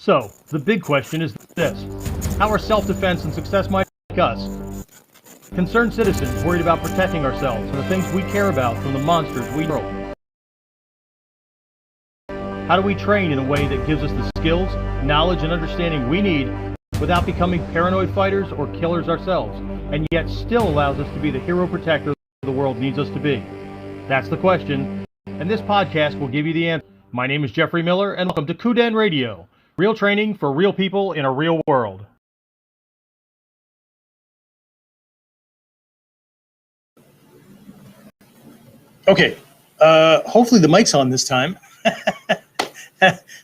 So, the big question is this: how are self-defense and success like us, concerned citizens worried about protecting ourselves and the things we care about from the monsters we control? How do we train in a way that gives us the skills, knowledge, and understanding we need without becoming paranoid fighters or killers ourselves, and yet still allows us to be the hero protector the world needs us to be? That's the question, and this podcast will give you the answer. My name is Jeffrey Miller, and welcome to KUDEN Radio, real training for real people in a real world. Okay, hopefully the mic's on this time.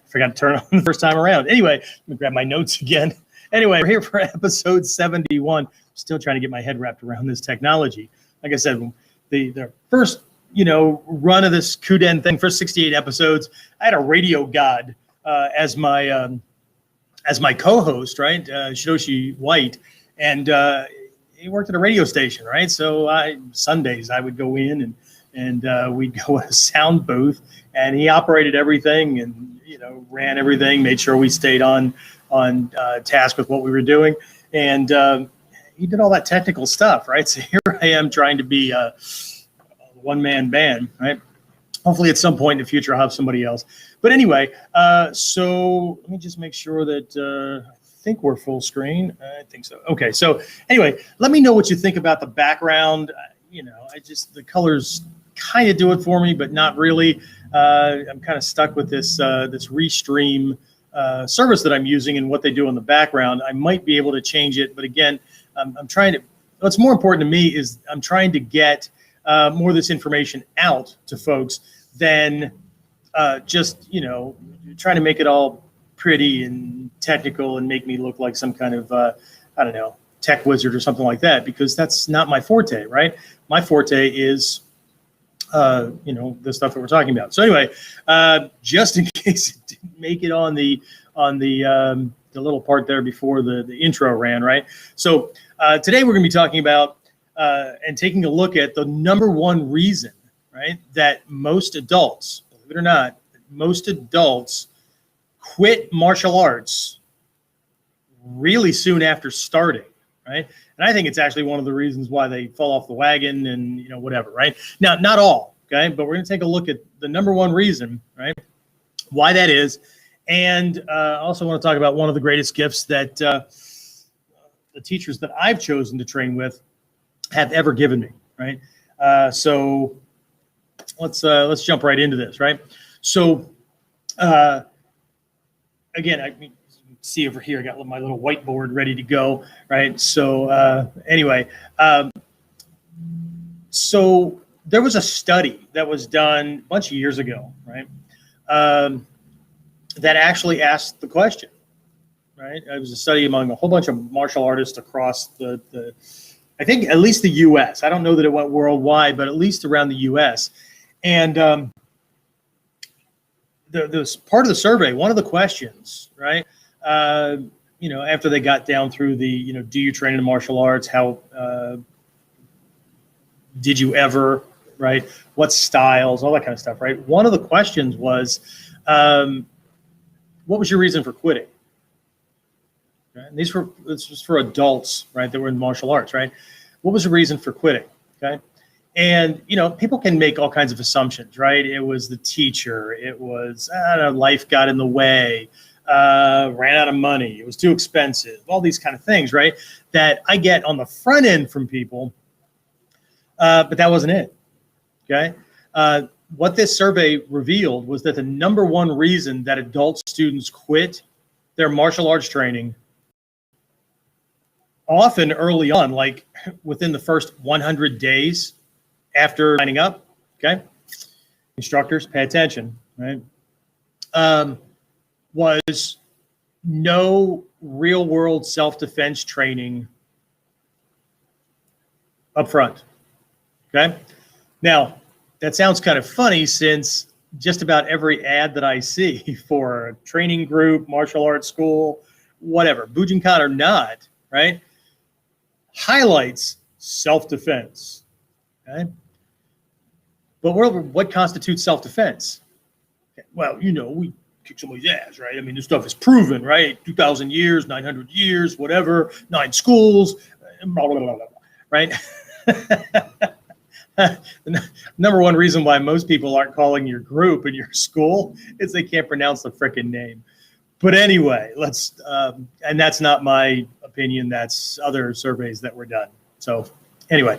Forgot to turn it on the first time around. Anyway, let me grab my notes again. Anyway, we're here for episode 71. Still trying to get my head wrapped around this technology. Like I said, the first run of this KUDEN thing, first 68 episodes, I had a radio god as my co-host, right? Shidoshi White, and he worked at a radio station, right? So Sundays I would go in and we'd go in a sound booth, and he operated everything and ran everything, made sure we stayed on task with what we were doing, and he did all that technical stuff, right? So here I am trying to be a one-man band, right? Hopefully at some point in the future I'll have somebody else. But anyway, so let me just make sure that I think we're full screen. I think so. Okay, so anyway, let me know what you think about the background. The colors kind of do it for me, but not really. I'm kind of stuck with this Restream service that I'm using and what they do in the background. I might be able to change it, but again, I'm trying to. What's more important to me is I'm trying to get more of this information out to folks than just trying to make it all pretty and technical and make me look like some kind of tech wizard or something like that, because that's not my forte, right? My forte is the stuff that we're talking about. So anyway, just in case it didn't make it on the little part there before the intro ran, right? So today we're going to be talking about and taking a look at the number one reason, right, that most adults, believe it or not, most adults quit martial arts really soon after starting, right? And I think it's actually one of the reasons why they fall off the wagon and whatever, right? Now, not all, okay, but we're going to take a look at the number one reason, right, why that is, and I also want to talk about one of the greatest gifts that the teachers that I've chosen to train with have ever given me, right? So let's jump right into this, right? So again, I mean, see over here, I got my little whiteboard ready to go, right? So anyway, so there was a study that was done a bunch of years ago, right? That actually asked the question, right? It was a study among a whole bunch of martial artists across the I think at least the U.S. I don't know that it went worldwide, but at least around the U.S. And the part of the survey, one of the questions, right? After they got down through the, do you train in martial arts? How did you ever, right? What styles, all that kind of stuff, right? One of the questions was, what was your reason for quitting? Right? And this was for adults, right, that were in martial arts, right? What was the reason for quitting? Okay. And, people can make all kinds of assumptions, right? It was the teacher. It was, life got in the way, ran out of money. It was too expensive, all these kind of things, right? That I get on the front end from people, but that wasn't it, okay? What this survey revealed was that the number one reason that adult students quit their martial arts training, often early on, like within the first 100 days after signing up, okay? Instructors, pay attention, right? Was no real-world self-defense training up front, okay? Now, that sounds kind of funny since just about every ad that I see for a training group, martial arts school, whatever, Bujinkan or not, right, highlights self-defense, okay? But what constitutes self-defense? Well, we kick somebody's ass, right? I mean, this stuff is proven, right? 2,000 years, 900 years, whatever, 9 schools, blah, blah, blah, blah, right? The number one reason why most people aren't calling your group in your school is they can't pronounce the frickin' name. But anyway, and that's not my opinion. That's other surveys that were done. So anyway,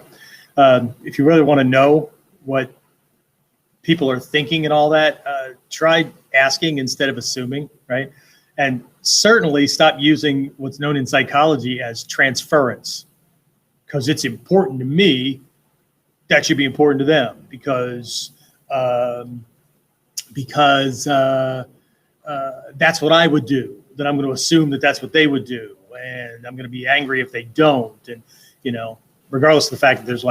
if you really want to know what people are thinking and all that, try asking instead of assuming, right? And certainly stop using what's known in psychology as transference, because it's important to me. That should be important to them because that's what I would do. Then I'm going to assume that that's what they would do, and I'm going to be angry if they don't. And regardless of the fact that there's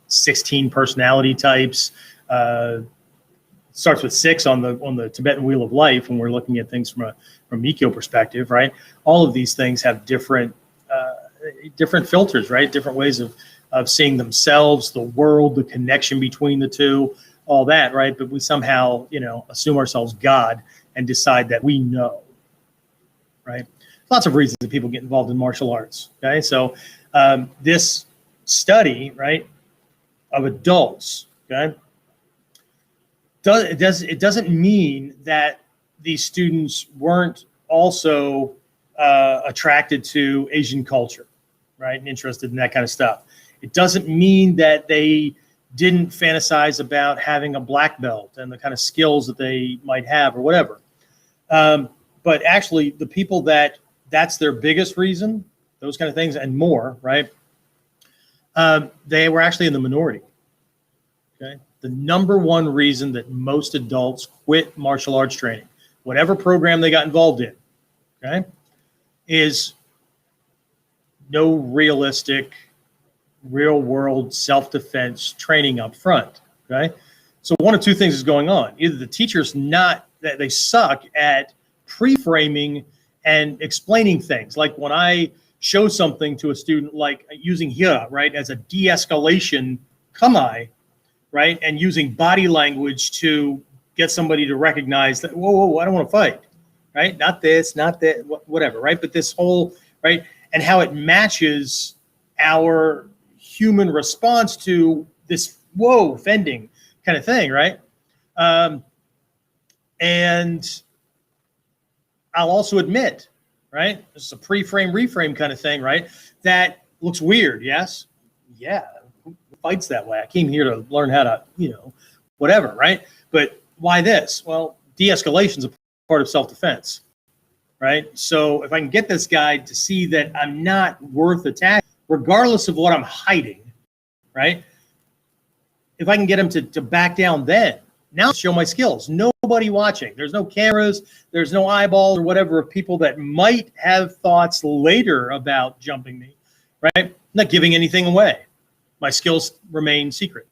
16 personality types. Starts with 6 on the Tibetan Wheel of Life when we're looking at things from Mikyo perspective, right? All of these things have different filters, right? Different ways of seeing themselves, the world, the connection between the two, all that, right? But we somehow, assume ourselves God and decide that we know, right? Lots of reasons that people get involved in martial arts, okay? So this study, right, of adults, okay, it doesn't mean that these students weren't also attracted to Asian culture, right, and interested in that kind of stuff. It doesn't mean that they didn't fantasize about having a black belt and the kind of skills that they might have or whatever. But actually, the people that's their biggest reason, those kind of things and more, right, they were actually in the minority. Okay, the number one reason that most adults quit martial arts training, whatever program they got involved in, okay, is no realistic, real-world self-defense training up front. Okay, so one of two things is going on: either the teacher's they suck at pre-framing and explaining things, like when I show something to a student, like using hira, right, as a de-escalation kamae, right, and using body language to get somebody to recognize that, whoa, I don't want to fight, right? Not this, not that, whatever, right? But this whole, right, and how it matches our human response to this, whoa, offending kind of thing, right? And I'll also admit, right, this is a pre-frame, reframe kind of thing, right, that looks weird, yes? Yeah. Fights that way. I came here to learn how to, whatever, right? But why this? Well, de-escalation is a part of self-defense, right? So if I can get this guy to see that I'm not worth attacking, regardless of what I'm hiding, right? If I can get him to back down, then now show my skills. Nobody watching. There's no cameras. There's no eyeballs or whatever of people that might have thoughts later about jumping me, right? I'm not giving anything away. My skills remain secret.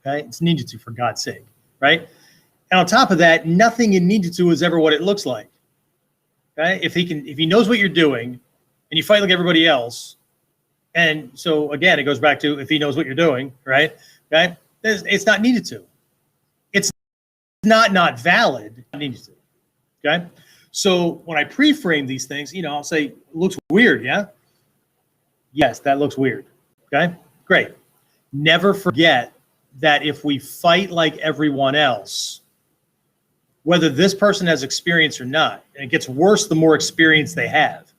Okay, it's ninjutsu, for God's sake, right? And on top of that, nothing in ninjutsu is ever what it looks like. Okay, if he knows what you're doing, and you fight like everybody else, and so again, it goes back to if he knows what you're doing, right? Okay, it's not ninjutsu. It's not valid ninjutsu. Okay, so when I pre-frame these things, I'll say, looks weird, yeah? Yes, that looks weird. Okay. Great. Never forget that if we fight like everyone else, whether this person has experience or not, and it gets worse the more experience they have,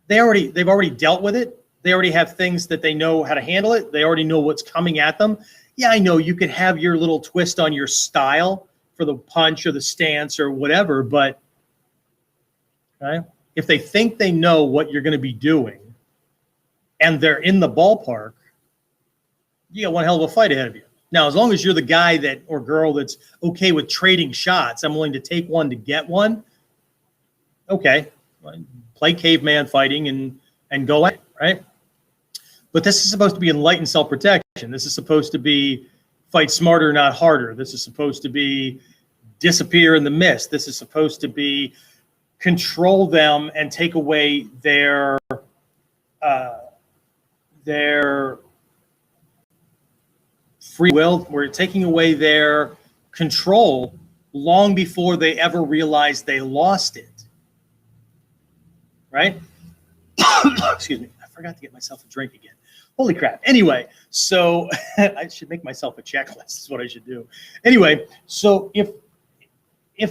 they've already dealt with it. They already have things that they know how to handle it. They already know what's coming at them. Yeah, I know you could have your little twist on your style for the punch or the stance or whatever, but okay, if they think they know what you're going to be doing, and they're in the ballpark, you got one hell of a fight ahead of you. Now, as long as you're the guy or girl that's okay with trading shots, I'm willing to take one to get one. Okay, play caveman fighting and go at it, right? But this is supposed to be enlightened self-protection. This is supposed to be fight smarter, not harder. This is supposed to be disappear in the mist. This is supposed to be control them and take away their free will. We're taking away their control long before they ever realized they lost it, right? Excuse me, I forgot to get myself a drink again. Holy crap. Anyway, so I should make myself a checklist is what I should do. Anyway, so if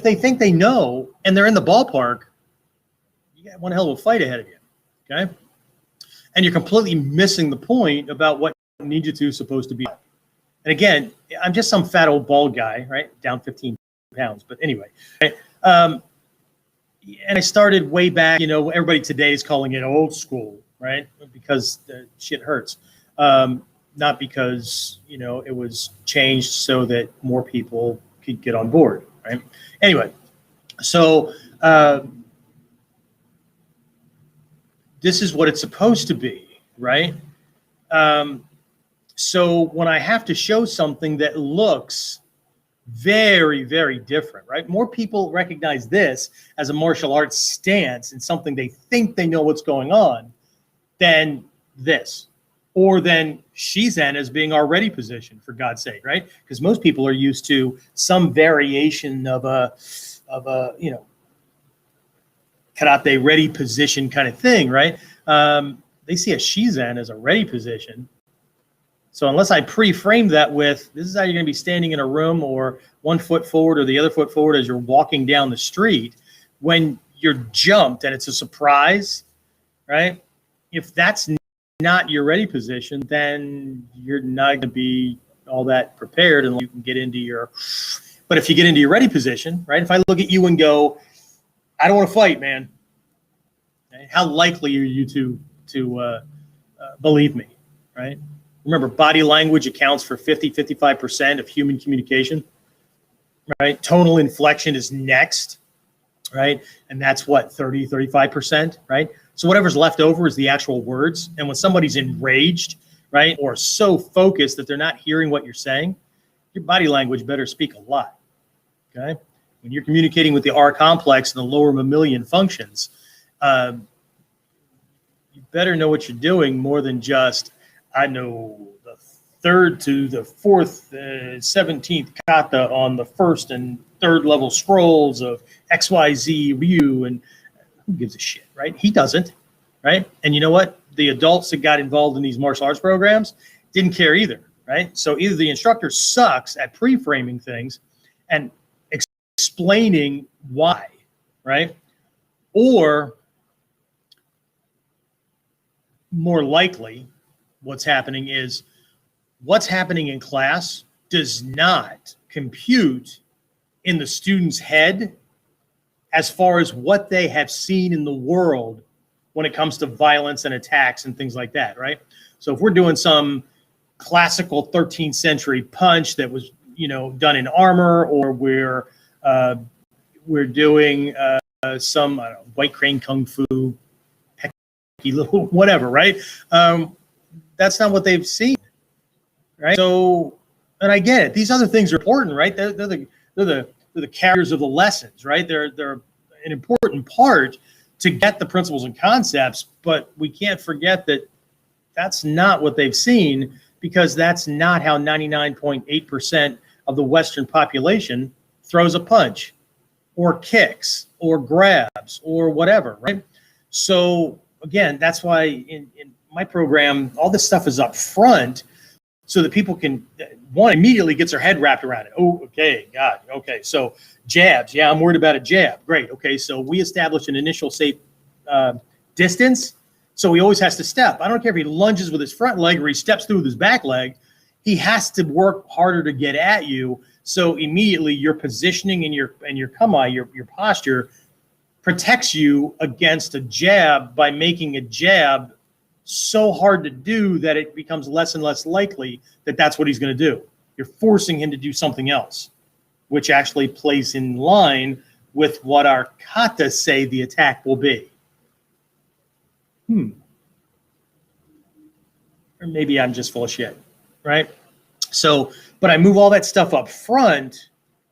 they think they know and they're in the ballpark, you got one hell of a fight ahead of you, okay? And you're completely missing the point about what Ninjutsu is supposed to be. And again, I'm just some fat old bald guy, right? Down 15 pounds, but anyway. Right? And I started way back, everybody today is calling it old school, right? Because the shit hurts. Not because, it was changed so that more people could get on board, right? Anyway, so this is what it's supposed to be, right? So when I have to show something that looks very, very different, right? More people recognize this as a martial arts stance and something they think they know what's going on than this, or than Shizen as being our ready position, for God's sake, right? Because most people are used to some variation of a karate ready position kind of thing, right? They see a Shizen as a ready position. So unless I pre-frame that with, this is how you're going to be standing in a room, or 1 foot forward or the other foot forward as you're walking down the street, when you're jumped and it's a surprise, right? If that's not your ready position, then you're not going to be all that prepared unless you can get into your, but if you get into your ready position, right? If I look at you and go, I don't want to fight, man. Okay? How likely are you to believe me, right? Remember, body language accounts for 55% of human communication, right? Tonal inflection is next, right? And that's what, 35%, right? So whatever's left over is the actual words. And when somebody's enraged, right, or so focused that they're not hearing what you're saying, your body language better speak a lot, okay? When you're communicating with the R complex and the lower mammalian functions, you better know what you're doing more than just, I know the 3rd to the 4th, 17th kata on the 1st and 3rd level scrolls of XYZ Ryu, and who gives a shit, right? He doesn't, right? And you know what? The adults that got involved in these martial arts programs didn't care either, right? So either the instructor sucks at pre-framing things and explaining why, right? Or more likely, what's happening is what's happening in class does not compute in the student's head as far as what they have seen in the world when it comes to violence and attacks and things like that, right? So if we're doing some classical 13th century punch that was, done in armor, or we're doing some white crane kung fu, pecky little whatever, right? That's not what they've seen, right? So, and I get it. These other things are important, right? They're the carriers of the lessons, right? They're an important part to get the principles and concepts, but we can't forget that that's not what they've seen, because that's not how 99.8% of the Western population throws a punch or kicks or grabs or whatever, right? So again, that's why in my program, all this stuff is up front so that people can, one, immediately gets their head wrapped around it. Oh, okay, God, okay. So jabs, yeah, I'm worried about a jab. Great, okay, so we establish an initial safe distance, so he always has to step. I don't care if he lunges with his front leg or he steps through with his back leg. He has to work harder to get at you, so immediately your positioning and your kama, your posture, protects you against a jab by making a jab so hard to do that it becomes less and less likely that that's what he's going to do. You're forcing him to do something else, which actually plays in line with what our katas say the attack will be. Or maybe I'm just full of shit, right? So, but I move all that stuff up front,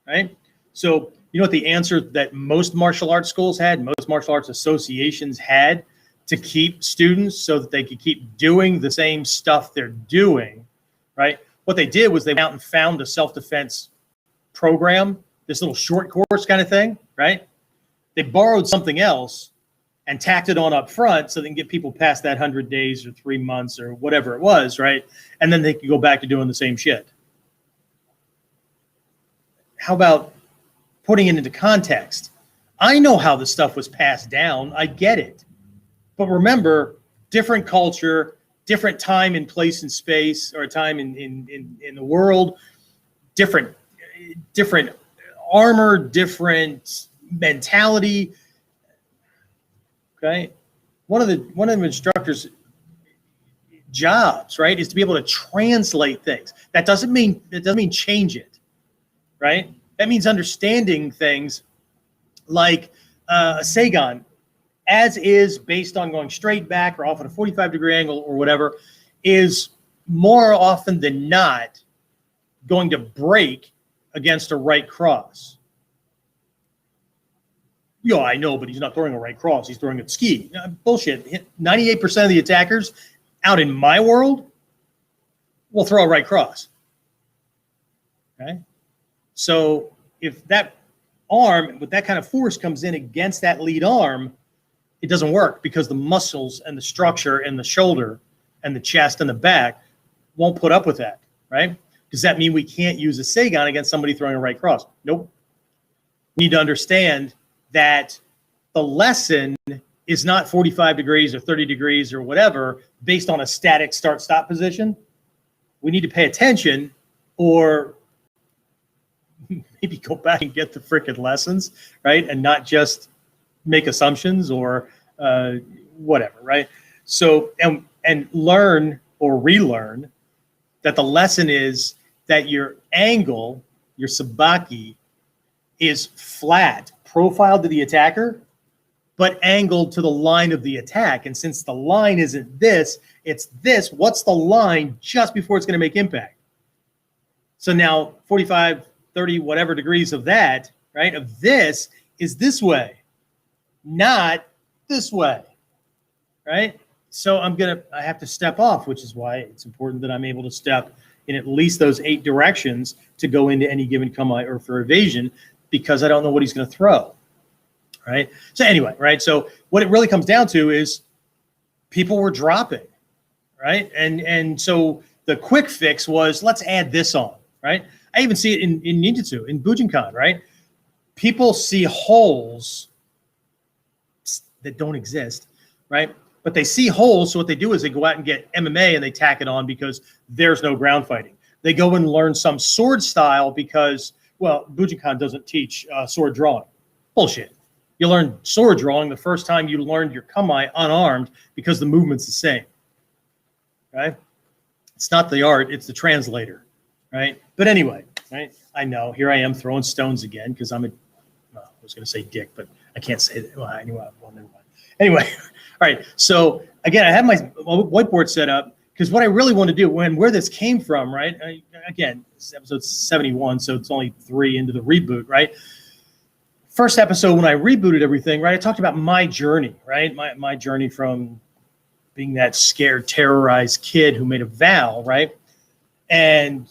right? So, you know what the answer that most martial arts schools had, most martial arts associations had to keep students so that they could keep doing the same stuff they're doing, right? What they did was they went out and found a self-defense program this little short course kind of thing, right? They borrowed something else and tacked it on up front so they can get people past that 100 days or 3 months or whatever it was, right? And then they can go back to doing the same shit. How about putting it into context? I know how the stuff was passed down. I get it. But remember, different culture, different time and place and space, or time in the world, different armor, different mentality. Okay, one of the instructors' jobs, right, is to be able to translate things. That doesn't mean change it, right? That means understanding things like a Seigan, as is, based on going straight back or off at a 45-degree angle or whatever, is more often than not going to break against a right cross. Yeah, I know, but he's not throwing a right cross. He's throwing a ski. Bullshit. 98% of the attackers out in my world will throw a right cross. Okay? So if that arm with that kind of force comes in against that lead arm, it doesn't work because the muscles and the structure and the shoulder and the chest and the back won't put up with that, right? Does that mean we can't use a Seigan against somebody throwing a right cross? Nope. We need to understand that the lesson is not 45 degrees or 30 degrees or whatever based on a static start-stop position. We need to pay attention, or maybe go back and get the frickin' lessons, right? And not just make assumptions or whatever, right? So, and learn or relearn that the lesson is that your angle, your sabaki, is flat, profiled to the attacker, but angled to the line of the attack. And since the line isn't this, it's this, what's the line just before it's going to make impact? So now 45, 30, whatever degrees of that, right, of this is this way, not this way, right? So I have to step off, which is why it's important that I'm able to step in at least those 8 directions to go into any given kamae or for evasion, because I don't know what he's going to throw, right? So anyway, right? So what it really comes down to is people were dropping, right? And so the quick fix was, let's add this on, right? I even see it in Ninjutsu, in Bujinkan, right? People see holes that don't exist, right? But they see holes, so what they do is they go out and get MMA and they tack it on because there's no ground fighting. They go and learn some sword style because, well, Bujinkan doesn't teach sword drawing. Bullshit. You learn sword drawing the first time you learned your kamae unarmed because the movement's the same, right? It's not the art, it's the translator, right? But anyway, right? I know, here I am throwing stones again because I was going to say dick, but I can't say that. Well, anyway, never mind. Anyway, all right. So again, I have my whiteboard set up because what I really want to do, where this came from, right? Again, this is episode 71, so it's only 3 into the reboot, right? First episode when I rebooted everything, right? I talked about my journey, right? My journey from being that scared, terrorized kid who made a vow, right? And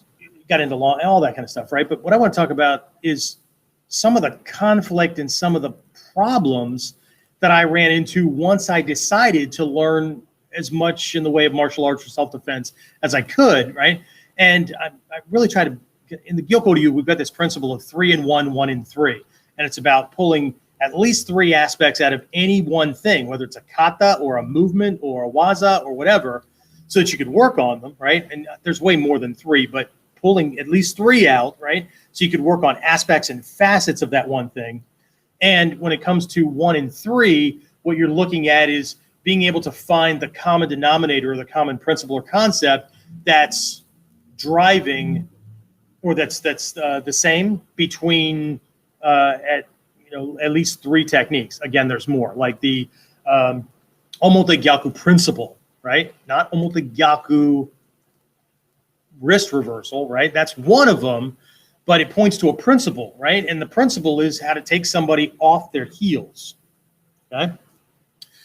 got into law and all that kind of stuff, right? But what I want to talk about is some of the conflict and some of the problems that I ran into once I decided to learn as much in the way of martial arts for self-defense as I could, right? And I really try to, in the Gyokko-ryu, we've got this principle of 3 in 1, 1 in 3. And it's about pulling at least 3 aspects out of any one thing, whether it's a kata or a movement or a waza or whatever, so that you could work on them, right? And there's way more than 3, but pulling at least 3 out, right? So you could work on aspects and facets of that one thing. And when it comes to 1 in 3, what you're looking at is being able to find the common denominator or the common principle or concept that's driving, or that's the same between at least 3 techniques. Again, there's more, like the omote gyaku principle, right? Not omote gyaku wrist reversal, right? That's one of them, but it points to a principle, right? And the principle is how to take somebody off their heels, okay?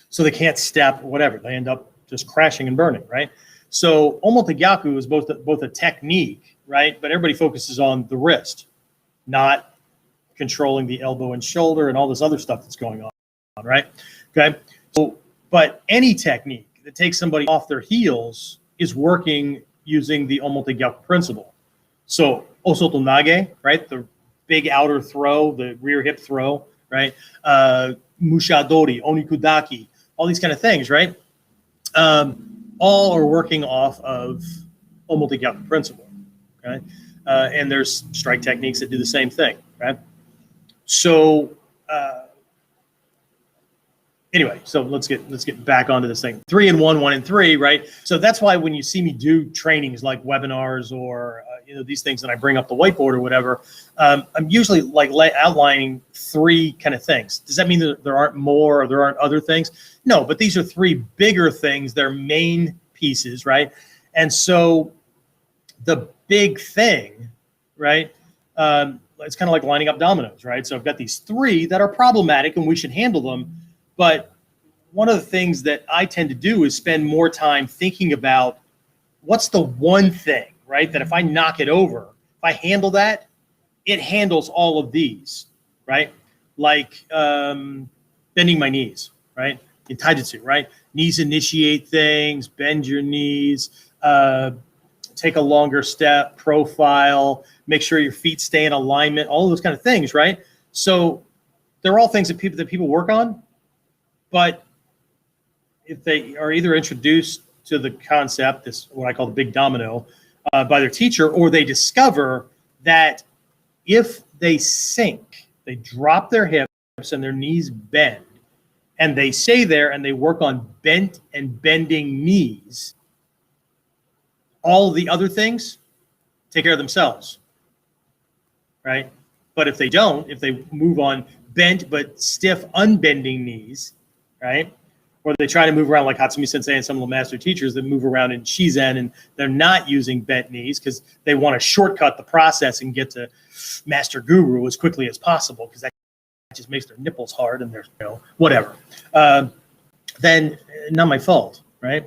So they can't step or whatever. They end up just crashing and burning, right? So omote gyaku is both a technique, right? But everybody focuses on the wrist, not controlling the elbow and shoulder and all this other stuff that's going on, right? Okay. So, but any technique that takes somebody off their heels is working using the Omotegyuku principle. So Osoto Nage, right? The big outer throw, the rear hip throw, right? Mushadori, Onikudaki, all these kind of things, right? All are working off of Omotegyuku principle, okay? And there's strike techniques that do the same thing, right? So anyway, so let's get back onto this thing. 3 and 1, 1 and 3, right? So that's why when you see me do trainings like webinars or these things that I bring up the whiteboard or whatever, I'm usually like outlining 3 kind of things. Does that mean that there aren't more or there aren't other things? No, but these are 3 bigger things. They're main pieces, right? And so the big thing, right? It's kind of like lining up dominoes, right? So I've got these 3 that are problematic and we should handle them. But one of the things that I tend to do is spend more time thinking about what's the one thing, right? That if I knock it over, if I handle that, it handles all of these, right? Like bending my knees, right? In taijutsu, right? Knees initiate things, bend your knees, take a longer step, profile, make sure your feet stay in alignment, all of those kind of things, right? So they're all things that people work on. But if they are either introduced to the concept, this what I call the big domino, by their teacher, or they discover that if they sink, they drop their hips and their knees bend, and they stay there and they work on bent and bending knees, all of the other things take care of themselves, right? But if they don't, if they move on bent but stiff unbending knees, right? Or they try to move around like Hatsumi Sensei and some of the master teachers that move around in Shizen and they're not using bent knees because they want to shortcut the process and get to Master Guru as quickly as possible because that just makes their nipples hard and they're, whatever. Then not my fault, right?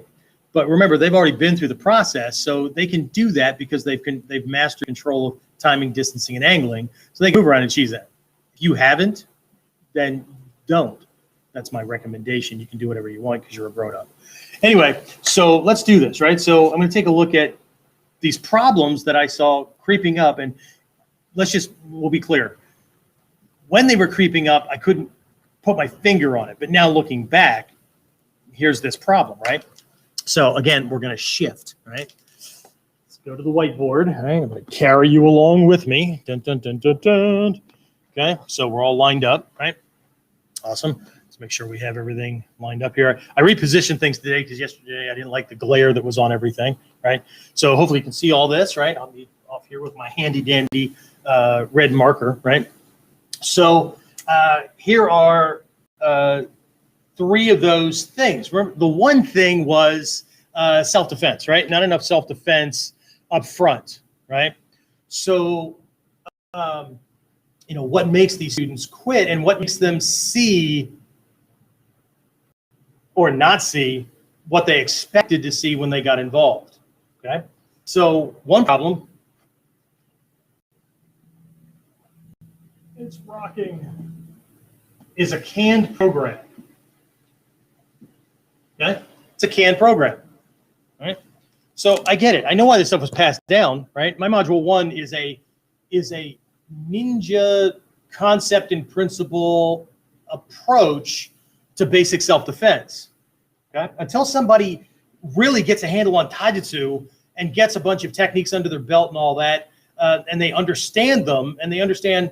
But remember, they've already been through the process, so they can do that because they've mastered control of timing, distancing, and angling, so they can move around in Shizen. If you haven't, then don't. That's my recommendation. You can do whatever you want because you're a grown-up. Anyway, so let's do this, right? So I'm going to take a look at these problems that I saw creeping up, and we'll be clear. When they were creeping up, I couldn't put my finger on it, but now looking back, here's this problem, right? So again, we're going to shift, right? Let's go to the whiteboard. All right, I'm going to carry you along with me. Dun, dun, dun, dun, dun. Okay, so we're all lined up, right? Awesome. Let's make sure we have everything lined up here. I repositioned things today because yesterday I didn't like the glare that was on everything, right? So hopefully you can see all this, right? I'll be off here with my handy dandy red marker, right? So here are 3 of those things. Remember, the one thing was self-defense, right? Not enough self-defense up front, right? So, what makes these students quit and what makes them see or not see what they expected to see when they got involved, okay? So one problem, it's rocking, is a canned program, okay? It's a canned program, right? So I get it. I know why this stuff was passed down, right? My module 1 is a ninja concept and principle approach to basic self-defense. Okay? Until somebody really gets a handle on taijutsu and gets a bunch of techniques under their belt and all that, and they understand them and they understand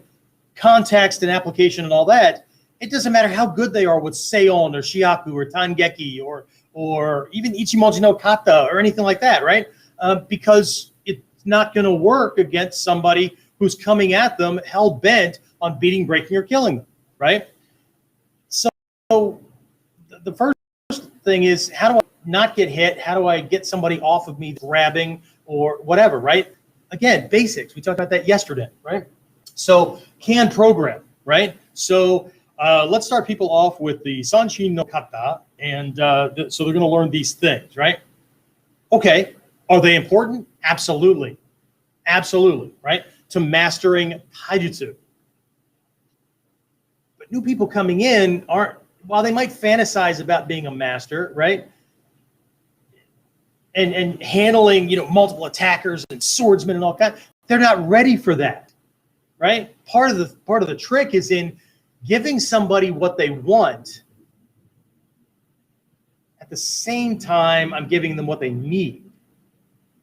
context and application and all that, it doesn't matter how good they are with Seion or Shiaku or Tangeki or even Ichimoji no Kata or anything like that, right? Because it's not going to work against somebody who's coming at them hell-bent on beating, breaking, or killing them, right? So the first thing is, how do I not get hit? How do I get somebody off of me grabbing or whatever, right? Again, basics. We talked about that yesterday, right? So canned program, right? So let's start people off with the Sanshin no Kata, and so they're going to learn these things, right? Okay, are they important? Absolutely, absolutely, right? To mastering taijutsu. But new people coming in aren't, while they might fantasize about being a master, right? And handling, multiple attackers and swordsmen and all that, they're not ready for that, right? Part of the trick is in giving somebody what they want. At the same time, I'm giving them what they need,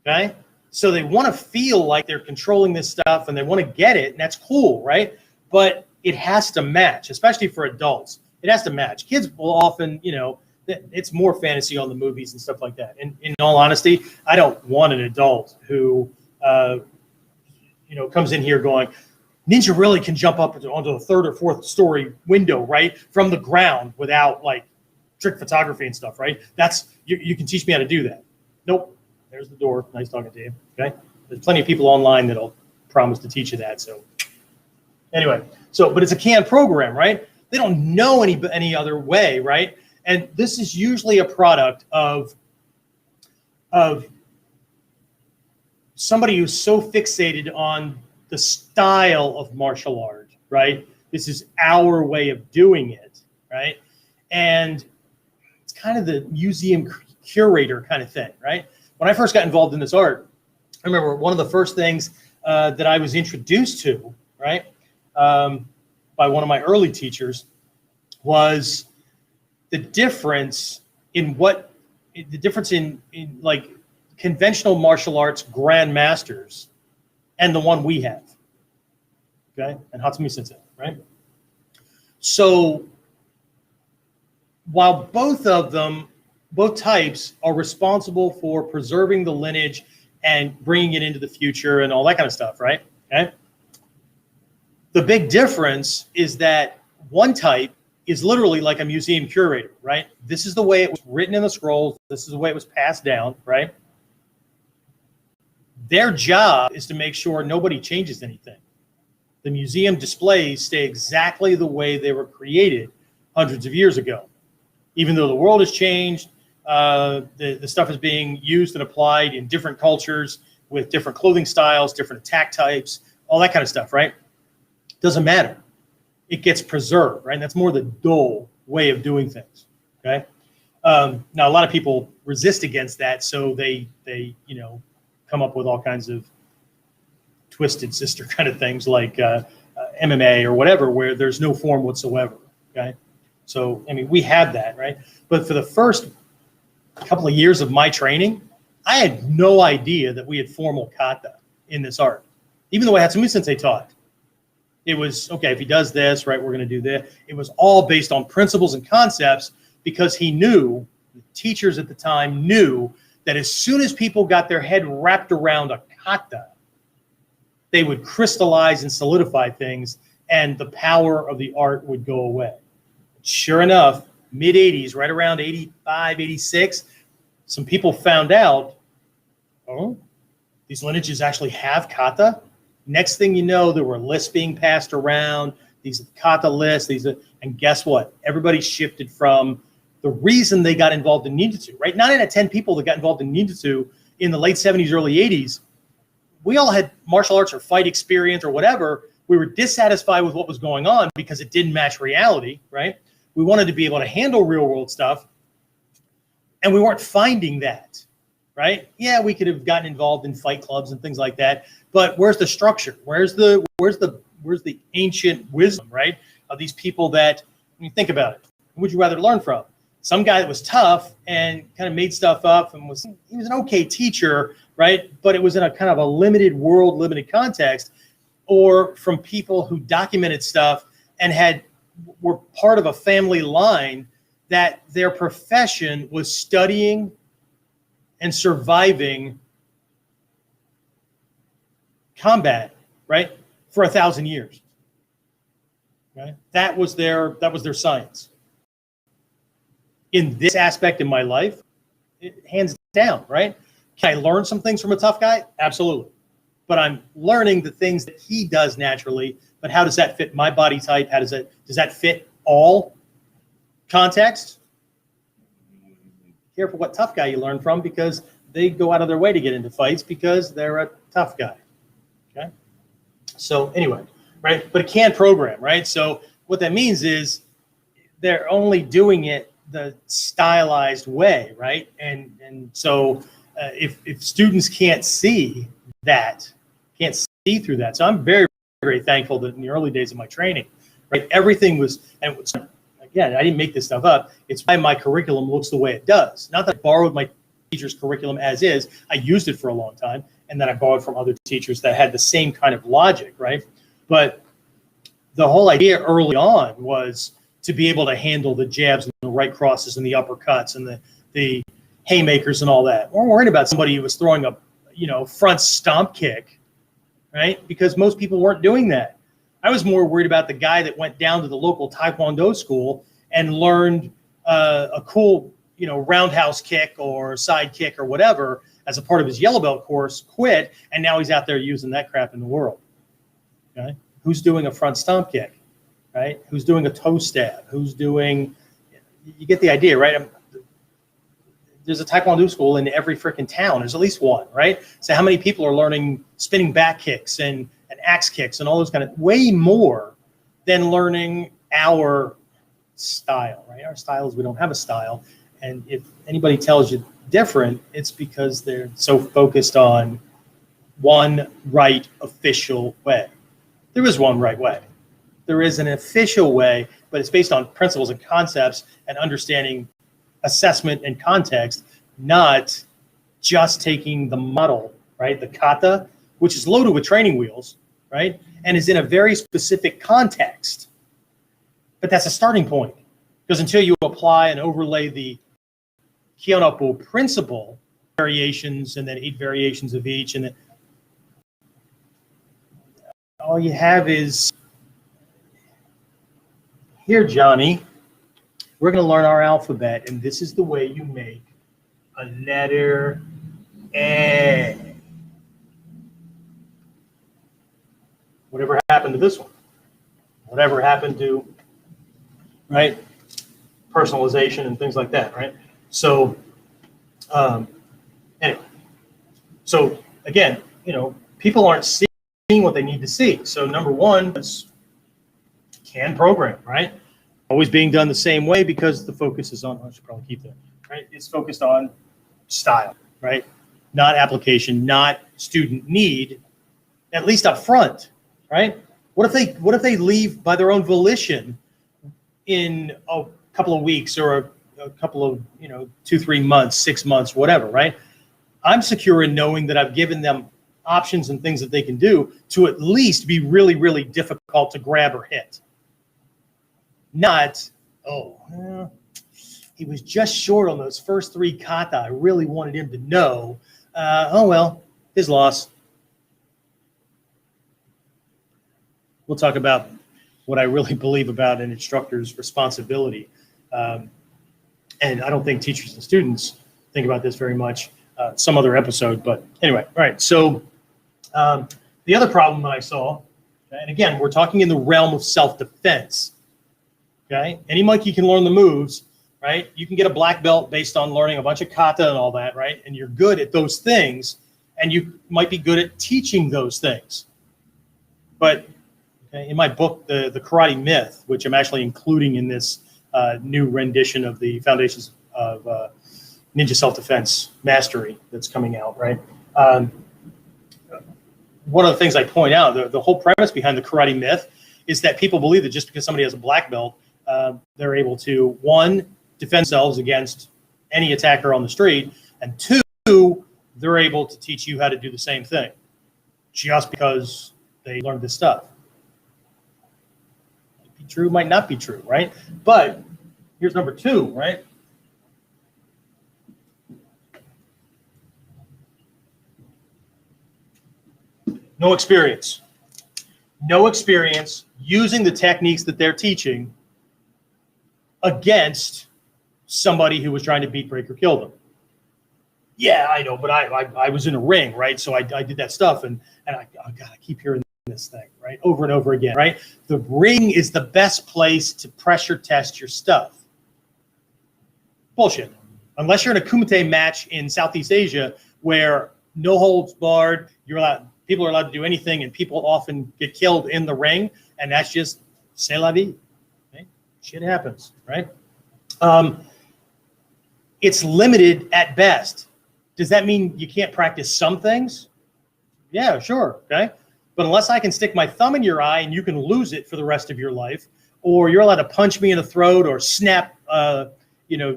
okay? So they want to feel like they're controlling this stuff and they want to get it, and that's cool, right? But it has to match, especially for adults. It has to match. Kids will often, it's more fantasy on the movies and stuff like that. And in all honesty, I don't want an adult who, comes in here going, Ninja really can jump up onto the third or fourth story window, right, from the ground without like trick photography and stuff, right? That's you can teach me how to do that. Nope. There's the door. Nice talking to you. Okay. There's plenty of people online that'll promise to teach you that. So anyway, but it's a canned program, right? They don't know any other way, right? And this is usually a product of somebody who's so fixated on the style of martial art, right? This is our way of doing it, right? And it's kind of the museum curator kind of thing, right? When I first got involved in this art, I remember one of the first things that I was introduced to, right, by one of my early teachers was the difference in like conventional martial arts grandmasters and the one we have, okay, and Hatsumi Sensei, right? So while both types are responsible for preserving the lineage and bringing it into the future and all that kind of stuff, right? Okay. The big difference is that one type is literally like a museum curator, right? This is the way it was written in the scrolls. This is the way it was passed down, right? Their job is to make sure nobody changes anything. The museum displays stay exactly the way they were created hundreds of years ago. Even though the world has changed, the stuff is being used and applied in different cultures with different clothing styles, different attack types, all that kind of stuff, right? Doesn't matter. It gets preserved, right? And that's more the dull way of doing things, okay? Now, a lot of people resist against that, so they come up with all kinds of twisted sister kind of things like MMA or whatever, where there's no form whatsoever, okay? So, I mean, we have that, right? But for the first couple of years of my training, I had no idea that we had formal kata in this art, even though Hatsumi Sensei taught. It was, okay, if he does this, right, we're going to do this. It was all based on principles and concepts because he knew, the teachers at the time knew, that as soon as people got their head wrapped around a kata, they would crystallize and solidify things, and the power of the art would go away. Sure enough, mid-'80s, right around 85, 86, some people found out, oh, these lineages actually have kata. Next thing you know, there were lists being passed around, these kata lists, and guess what? Everybody shifted from the reason they got involved in ninjutsu, right? 9 out of 10 people that got involved in ninjutsu in the late 70s, early 80s, we all had martial arts or fight experience or whatever. We were dissatisfied with what was going on because it didn't match reality, right? We wanted to be able to handle real world stuff, and we weren't finding that, right? Yeah, we could have gotten involved in fight clubs and things like that, but where's the structure? Where's the ancient wisdom, right? Of these people that, when you think about it, who would you rather learn from? Some guy that was tough and kind of made stuff up and he was an okay teacher, right? But it was in a kind of a limited world, limited context, or from people who documented stuff and were part of a family line that their profession was studying and surviving combat, right, for 1,000 years. Okay? That was their science. In this aspect in my life, hands down, right? Can I learn some things from a tough guy? Absolutely. But I'm learning the things that he does naturally. But how does that fit my body type? Does that fit all contexts? Careful what tough guy you learn from, because they go out of their way to get into fights because they're a tough guy. Okay. So anyway, right? But a canned program, right? So what that means is they're only doing it the stylized way, right? And so if students can't see that, can't see through that. So I'm very, very thankful that in the early days of my training, right, everything was, and again, I didn't make this stuff up. It's why my curriculum looks the way it does. Not that I borrowed my teacher's curriculum as is. I used it for a long time, and then I borrowed from other teachers that had the same kind of logic, right? But the whole idea early on was to be able to handle the jabs and the right crosses and the uppercuts and the haymakers and all that. We weren't worried about somebody who was throwing a front stomp kick, right? Because most people weren't doing that. I was more worried about the guy that went down to the local Taekwondo school and learned a cool, roundhouse kick or side kick or whatever as a part of his yellow belt course, quit, and now he's out there using that crap in the world. Okay? Who's doing a front stomp kick, right? Who's doing a toe stab? Who's doing, you get the idea, right? There's a Taekwondo school in every freaking town. There's at least one, right? So how many people are learning spinning back kicks and axe kicks and all those kind of, way more than learning our style, right? Our style is we don't have a style. And if anybody tells you different, it's because they're so focused on one right official way. There is one right way. There is an official way, but it's based on principles and concepts and understanding assessment and context, not just taking the model, right? The kata, which is loaded with training wheels, right? And is in a very specific context. But that's a starting point. Because until you apply and overlay the Kyonapo principle, variations and then 8 variations of each, and then all you have is, here, Johnny, we're going to learn our alphabet, and this is the way you make a letter A. Whatever happened to this one? Whatever happened to, right, personalization and things like that, right? So, anyway, so again, people aren't seeing what they need to see. So number one is can program, right? Always being done the same way because the focus is on, I should probably keep that, right? It's focused on style, right? Not application, not student need, at least up front, right? What if they leave by their own volition in a couple of weeks or a couple of, 2-3 months, 6 months, whatever, right? I'm secure in knowing that I've given them options and things that they can do to at least be really, really difficult to grab or hit. Not, he was just short on those first 3 kata. I really wanted him to know. His loss. We'll talk about what I really believe about an instructor's responsibility. And I don't think teachers and students think about this very much. Some other episode, but anyway, all right. So the other problem that I saw, and again, we're talking in the realm of self-defense. Okay, any monkey can learn the moves, right? You can get a black belt based on learning a bunch of kata and all that, right? And you're good at those things, and you might be good at teaching those things. But in my book, the Karate Myth, which I'm actually including in this new rendition of the Foundations of Ninja Self-Defense Mastery that's coming out, right? One of the things I point out, the whole premise behind the Karate Myth is that people believe that just because somebody has a black belt, they're able to, 1, defend themselves against any attacker on the street, and 2, they're able to teach you how to do the same thing just because they learned this stuff. Might be true, might not be true, right? But here's number 2, right? No experience. No experience using the techniques that they're teaching against somebody who was trying to beat, break, or kill them. Yeah, I know, but I was in a ring, right? So I did that stuff, and I keep hearing this thing, right? Over and over again, right? The ring is the best place to pressure test your stuff. Bullshit. Unless you're in a kumite match in Southeast Asia where no holds barred, people are allowed to do anything, and people often get killed in the ring, and that's just c'est la vie, Shit happens, right? It's limited at best. Does that mean you can't practice some things? Yeah, sure, okay. But unless I can stick my thumb in your eye and you can lose it for the rest of your life, or you're allowed to punch me in the throat or snap,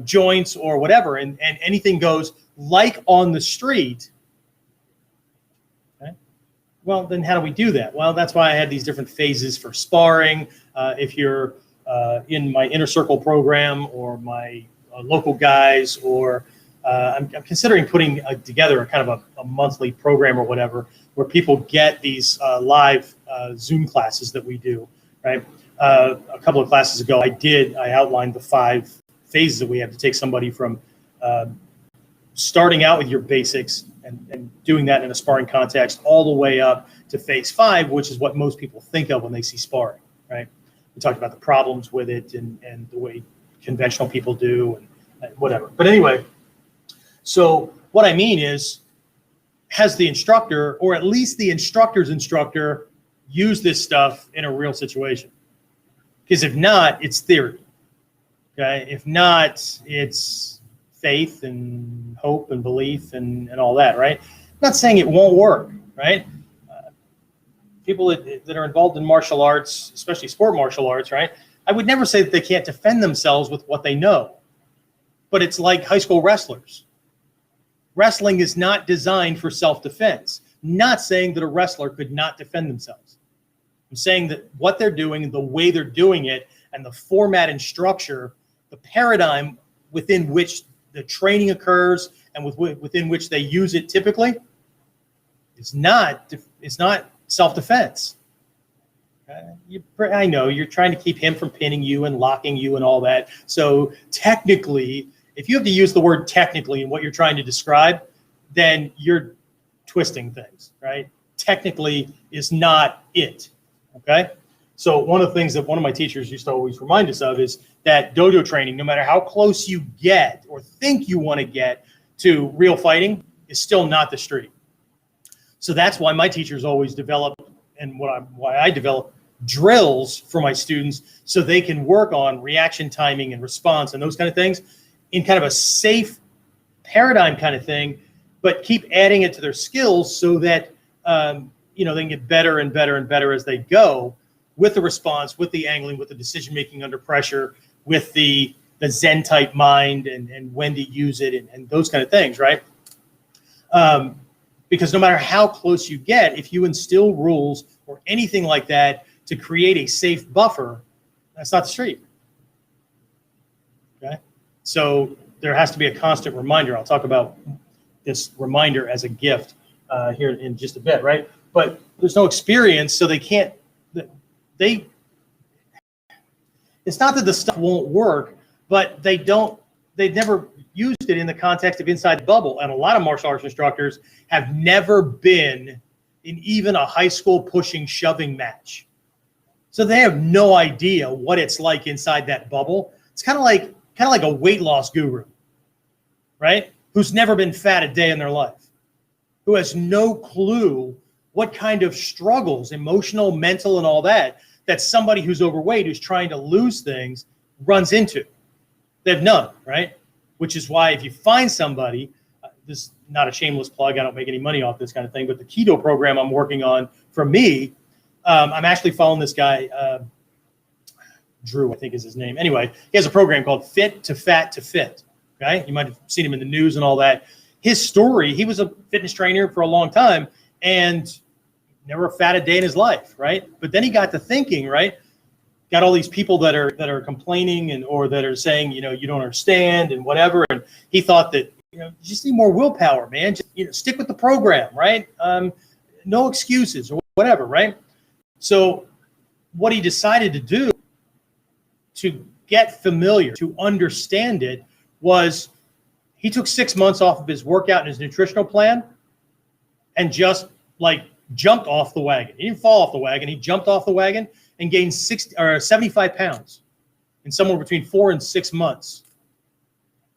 joints or whatever, and anything goes like on the street, okay? Well, then how do we do that? Well, that's why I had these different phases for sparring. If you're in my inner circle program or my local guys, or I'm considering putting together a kind of a monthly program or whatever, where people get these live Zoom classes that we do, right? A couple of classes ago, I outlined the 5 phases that we have to take somebody from starting out with your basics and doing that in a sparring context all the way up to phase 5, which is what most people think of when they see sparring, right? We talked about the problems with it and the way conventional people do and whatever. But anyway, so what I mean is, has the instructor, or at least the instructor's instructor, used this stuff in a real situation? Because if not, it's theory. Okay? If not, it's faith and hope and belief and all that, right? I'm not saying it won't work, right? People that are involved in martial arts, especially sport martial arts, right? I would never say that they can't defend themselves with what they know. But it's like high school wrestlers. Wrestling is not designed for self-defense. Not saying that a wrestler could not defend themselves. I'm saying that what they're doing, the way they're doing it, and the format and structure, the paradigm within which the training occurs and within which they use it typically, is not self-defense. I know you're trying to keep him from pinning you and locking you and all that. So technically, if you have to use the word technically in what you're trying to describe, then you're twisting things, right? Technically is not it, okay? So one of the things that one of my teachers used to always remind us of is that dojo training, no matter how close you get or think you want to get to real fighting, is still not the street. So that's why my teachers always develop, and why I develop drills for my students, so they can work on reaction timing and response and those kind of things in kind of a safe paradigm kind of thing, but keep adding it to their skills so that they can get better and better and better as they go, with the response, with the angling, with the decision making under pressure, with the Zen type mind and when to use it and those kind of things, right? Because no matter how close you get, if you instill rules or anything like that to create a safe buffer, that's not the street. Okay? So there has to be a constant reminder. I'll talk about this reminder as a gift here in just a bit, right? But there's no experience, so they can't, it's not that the stuff won't work, but they've never used it in the context of inside the bubble. And a lot of martial arts instructors have never been in even a high school pushing, shoving match. So they have no idea what it's like inside that bubble. It's kind of like a weight loss guru, right? Who's never been fat a day in their life, who has no clue what kind of struggles, emotional, mental, and all that somebody who's overweight, who's trying to lose things, runs into. They have none, right? Which is why if you find somebody, this is not a shameless plug, I don't make any money off this kind of thing, but the keto program I'm working on for me, I'm actually following this guy, Drew, I think is his name. Anyway, he has a program called Fit to Fat to Fit, okay? You might have seen him in the news and all that. His story, he was a fitness trainer for a long time and never fat a day in his life, right? But then he got to thinking, right? Got all these people that are complaining or that are saying, you don't understand and whatever. And he thought that, you just need more willpower, man. Just, stick with the program, right? No excuses or whatever, right? So what he decided to do to get familiar, to understand it, was he took 6 months off of his workout and his nutritional plan and just jumped off the wagon. He didn't fall off the wagon. He jumped off the wagon and gained 75 pounds in somewhere between 4 and 6 months.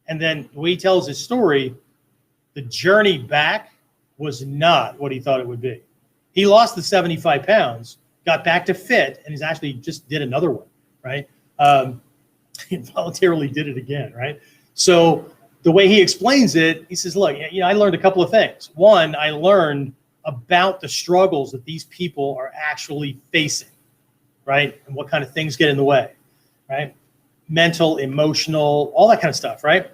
And then the way he tells his story, the journey back was not what he thought it would be. He lost the 75 pounds, got back to fit, and he's actually just did another one, right? voluntarily did it again, right? So the way he explains it, he says, look, I learned a couple of things. One, I learned about the struggles that these people are actually facing, right? And what kind of things get in the way, right? Mental, emotional, all that kind of stuff, right?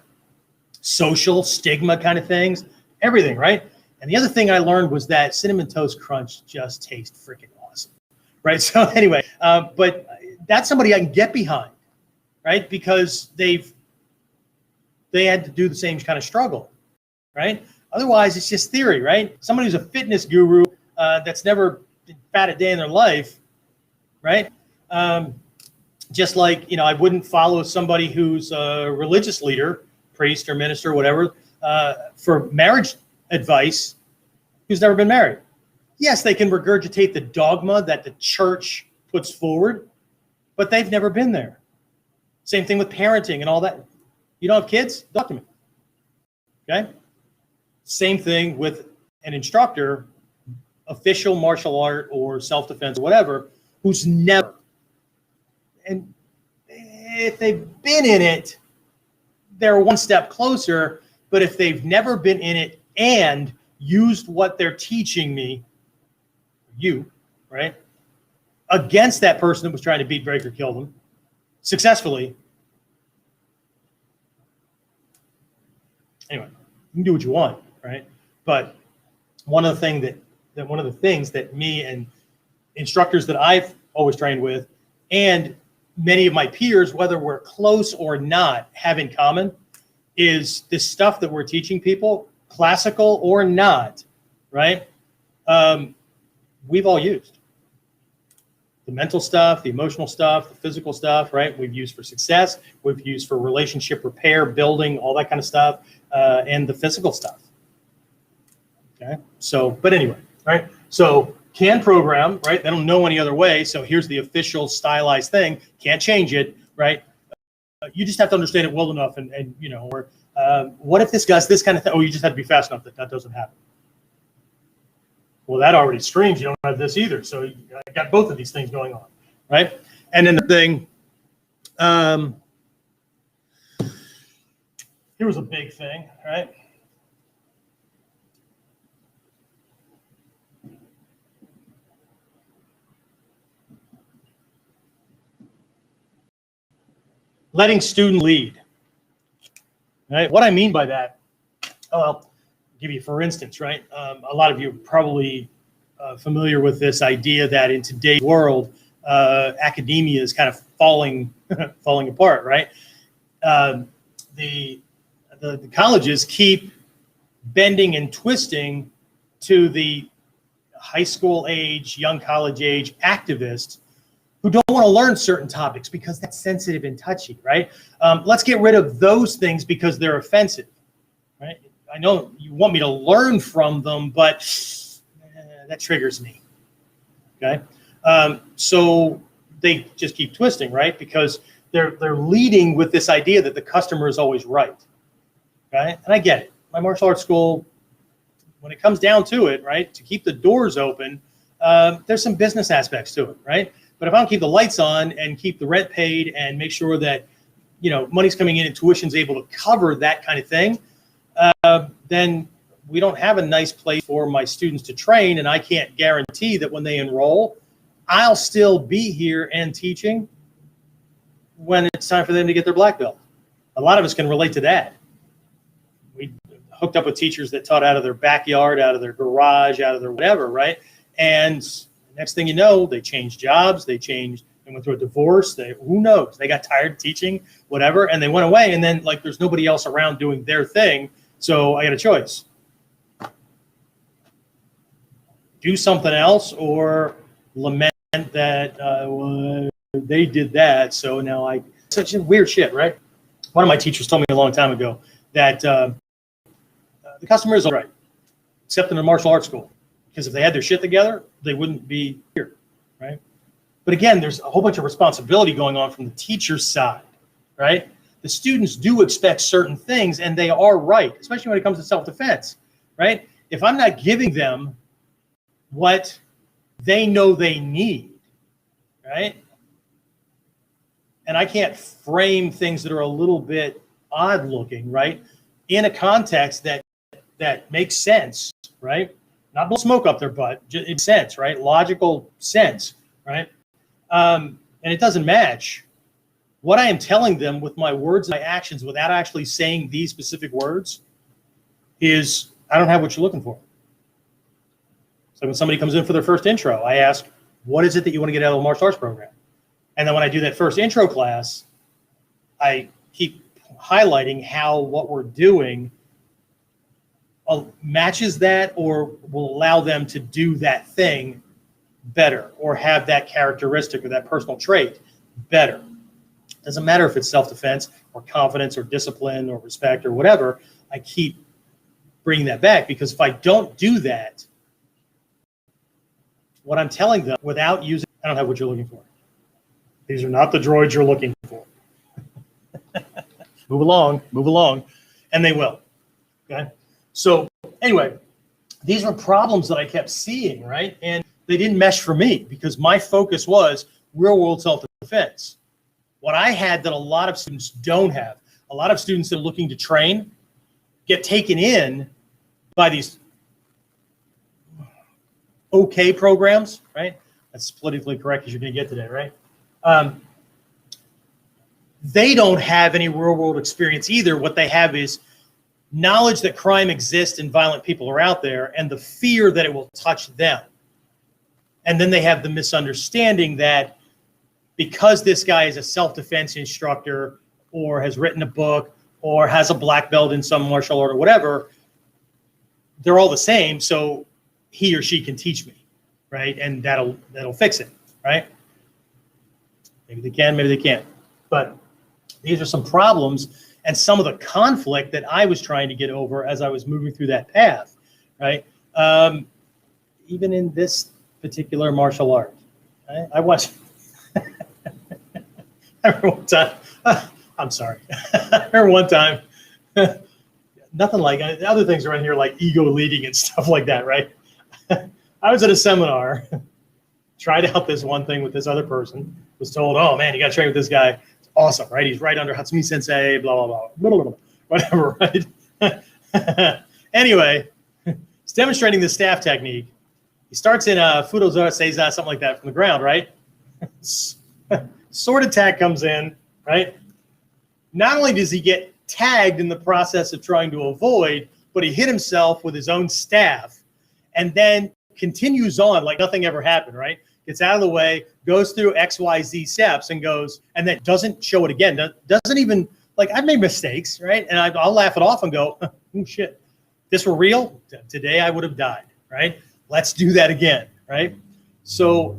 Social, stigma kind of things, everything, right? And the other thing I learned was that Cinnamon Toast Crunch just tastes freaking awesome, right? So anyway, but that's somebody I can get behind, right? Because they had to do the same kind of struggle, right? Otherwise, it's just theory, right? Somebody who's a fitness guru that's never fat a day in their life, right? Just like, I wouldn't follow somebody who's a religious leader, priest or minister, whatever, for marriage advice who's never been married. Yes, they can regurgitate the dogma that the church puts forward, but they've never been there. Same thing with parenting and all that. You don't have kids? Talk to me. Okay? Same thing with an instructor, official martial art or self-defense or whatever, who's never. And if they've been in it, they're one step closer. But if they've never been in it and used what they're teaching me, right, against that person that was trying to beat, break, or kill them successfully, anyway, you can do what you want, right? But one of the things that me and instructors that I've always trained with, and many of my peers, whether we're close or not, have in common is this stuff that we're teaching people, classical or not, right? We've all used the mental stuff, the emotional stuff, the physical stuff, right? We've used for success, we've used for relationship repair, building, all that kind of stuff, and the physical stuff. Okay, so, but anyway, right? So can program, right? They don't know any other way. So here's the official stylized thing. Can't change it, right? You just have to understand it well enough, and or what if this guy's this kind of thing? Oh, you just have to be fast enough that doesn't happen. Well, that already screams you don't have this either. So I got both of these things going on, right? And then the thing, here was a big thing, right? Letting student lead, right? What I mean by that, I'll give you, for instance, right? A lot of you are probably familiar with this idea that in today's world, academia is kind of falling apart, right? The colleges keep bending and twisting to the high school age, young college age activists who don't want to learn certain topics because that's sensitive and touchy, right? Let's get rid of those things because they're offensive, right? I know you want me to learn from them, but that triggers me, okay? So they just keep twisting, right? Because they're leading with this idea that the customer is always right, okay? And I get it. My martial arts school, when it comes down to it, right, to keep the doors open, there's some business aspects to it, right? But if I don't keep the lights on and keep the rent paid and make sure that, money's coming in and tuition's able to cover that kind of thing, then we don't have a nice place for my students to train, and I can't guarantee that when they enroll, I'll still be here and teaching when it's time for them to get their black belt. A lot of us can relate to that. We hooked up with teachers that taught out of their backyard, out of their garage, out of their whatever, right? And next thing you know, they changed jobs, they went through a divorce, who knows? They got tired of teaching, whatever, and they went away, and then there's nobody else around doing their thing, so I got a choice. Do something else or lament that they did that, so now such weird shit, right? One of my teachers told me a long time ago that the customer is all right, except in a martial arts school. Because if they had their shit together, they wouldn't be here, right? But again, there's a whole bunch of responsibility going on from the teacher's side, right? The students do expect certain things, and they are right, especially when it comes to self-defense, right? If I'm not giving them what they know they need, right? and I can't frame things that are a little bit odd looking, right, in a context that makes sense, right? Not blow smoke up their butt, it makes sense, right? Logical sense, right? And it doesn't match what I am telling them with my words and my actions without actually saying these specific words is, I don't have what you're looking for. So when somebody comes in for their first intro, I ask, what is it that you want to get out of the martial arts program? And then when I do that first intro class, I keep highlighting how what we're doing matches that or will allow them to do that thing better or have that characteristic or that personal trait better. Doesn't matter if it's self-defense or confidence or discipline or respect or whatever. I keep bringing that back because if I don't do that, what I'm telling them without using, I don't have what you're looking for. These are not the droids you're looking for. Move along, and they will. Okay. So anyway, these were problems that I kept seeing, right? And they didn't mesh for me because my focus was real world self-defense. What I had that a lot of students don't have, a lot of students that are looking to train get taken in by these okay programs, right? That's politically correct as you're going to get today, right? They don't have any real world experience either. What they have is knowledge that crime exists and violent people are out there and the fear that it will touch them. And then they have the misunderstanding that because this guy is a self-defense instructor or has written a book or has a black belt in some martial art or whatever, they're all the same. So he or she can teach me, right? And that'll fix it, right? Maybe they can, maybe they can't. But these are some problems and some of the conflict that I was trying to get over as I was moving through that path, right? Even in this particular martial art, right? I watched. I remember one time. I'm sorry. I remember one time. Nothing like other things around here, like ego leading and stuff like that, right? I was at a seminar, tried out this one thing with this other person. Was told, "Oh man, you got to train with this guy. It's awesome, right? He's right under Hatsumi Sensei. Blah blah blah, blah, blah, blah. Whatever, right?" Anyway, he's demonstrating the staff technique. He starts in Fudozora Seiza, something like that, from the ground, right? Sword attack comes in, right? Not only does he get tagged in the process of trying to avoid, but he hit himself with his own staff and then continues on like nothing ever happened, right? Gets out of the way, goes through XYZ steps and goes, and then doesn't show it again. Doesn't even, like, I've made mistakes, right? And I'll laugh it off and go, oh shit, this were real? Today I would have died, right? Let's do that again, right? So,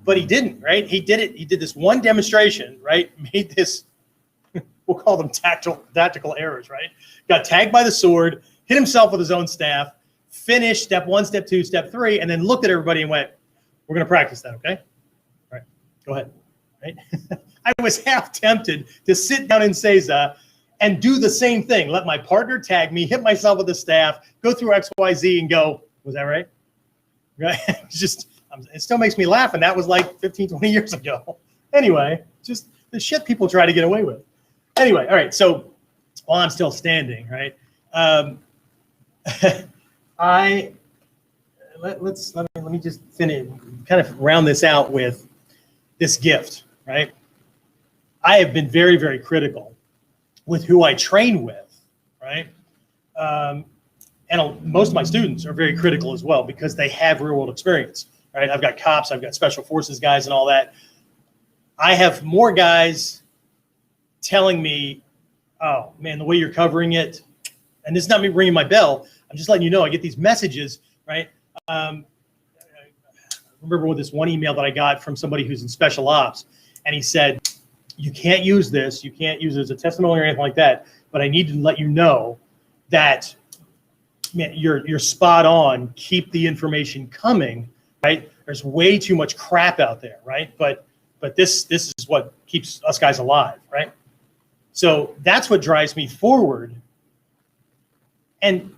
but he didn't, right? He did it. He did this one demonstration, right? Made this, we'll call them tactical errors, right? Got tagged by the sword, hit himself with his own staff, finished step 1, step 2, step 3, and then looked at everybody and went, we're going to practice that, okay? All right, go ahead, right? I was half tempted to sit down in Seiza and do the same thing. Let my partner tag me, hit myself with the staff, go through XYZ and go, was that right? Right? It still makes me laugh, and that was like 15, 20 years ago. Anyway, just the shit people try to get away with. Anyway, all right, so while I'm still standing, right, let me just finish, kind of round this out with this gift, right? I have been very, very critical with who I train with, right? And most of my students are very critical as well because they have real world experience, right? I've got cops, I've got special forces guys and all that. I have more guys telling me, oh man, the way you're covering it, and this is not me ringing my bell, I'm just letting you know, I get these messages, right? I remember with this one email that I got from somebody who's in special ops, and he said, you can't use this, you can't use it as a testimony or anything like that, but I need to let you know that, man, you're spot on, keep the information coming, right? There's way too much crap out there, right? But this is what keeps us guys alive, right? So that's what drives me forward. And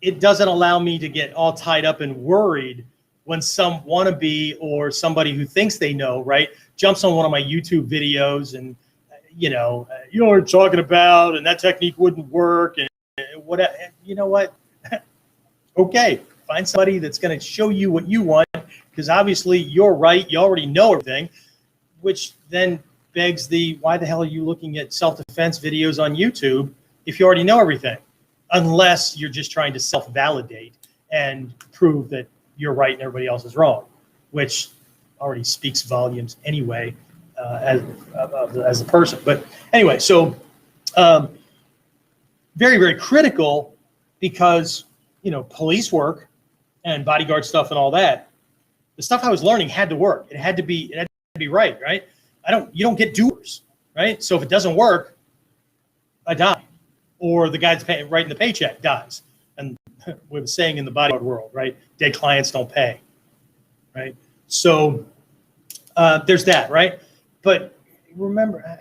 it doesn't allow me to get all tied up and worried when some wannabe or somebody who thinks they know, right, jumps on one of my YouTube videos and, you know what I'm talking about, and that technique wouldn't work, and what, you know what? Okay, find somebody that's going to show you what you want, because obviously you're right. You already know everything, which then begs why the hell are you looking at self-defense videos on YouTube if you already know everything? Unless you're just trying to self-validate and prove that you're right and everybody else is wrong, which already speaks volumes anyway as a person. But anyway, so very, very critical, because, police work and bodyguard stuff and all that, the stuff I was learning had to work. It had to be right, right? You don't get doers, right? So if it doesn't work, I die. Or the guy that's writing the paycheck dies. And we were saying in the bodyguard world, right? Dead clients don't pay, right? So there's that, right? But remember,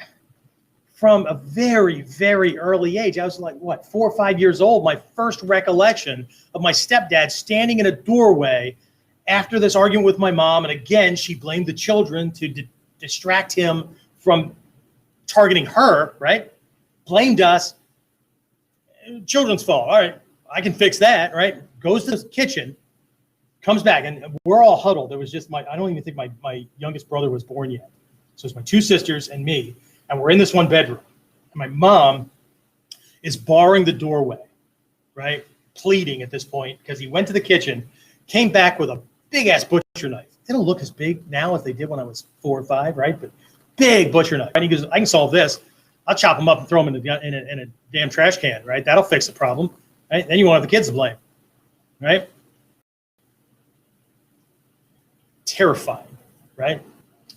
from a very, very early age, I was like, 4 or 5 years old, my first recollection of my stepdad standing in a doorway after this argument with my mom. And again, she blamed the children to distract him from targeting her, right? Blamed us. Children's fault. All right, I can fix that, right? Goes to the kitchen, comes back, and we're all huddled. It was just I don't even think my youngest brother was born yet. So it's my 2 sisters and me, and we're in this one bedroom. And my mom is barring the doorway, right? Pleading at this point, because he went to the kitchen, came back with a big-ass butcher knife. They don't look as big now as they did when I was 4 or 5, right? But big butcher knife. And he goes, I can solve this. I'll chop them up and throw them in a damn trash can, right? That'll fix the problem, right? Then you won't have the kids to blame, right? Terrifying, right?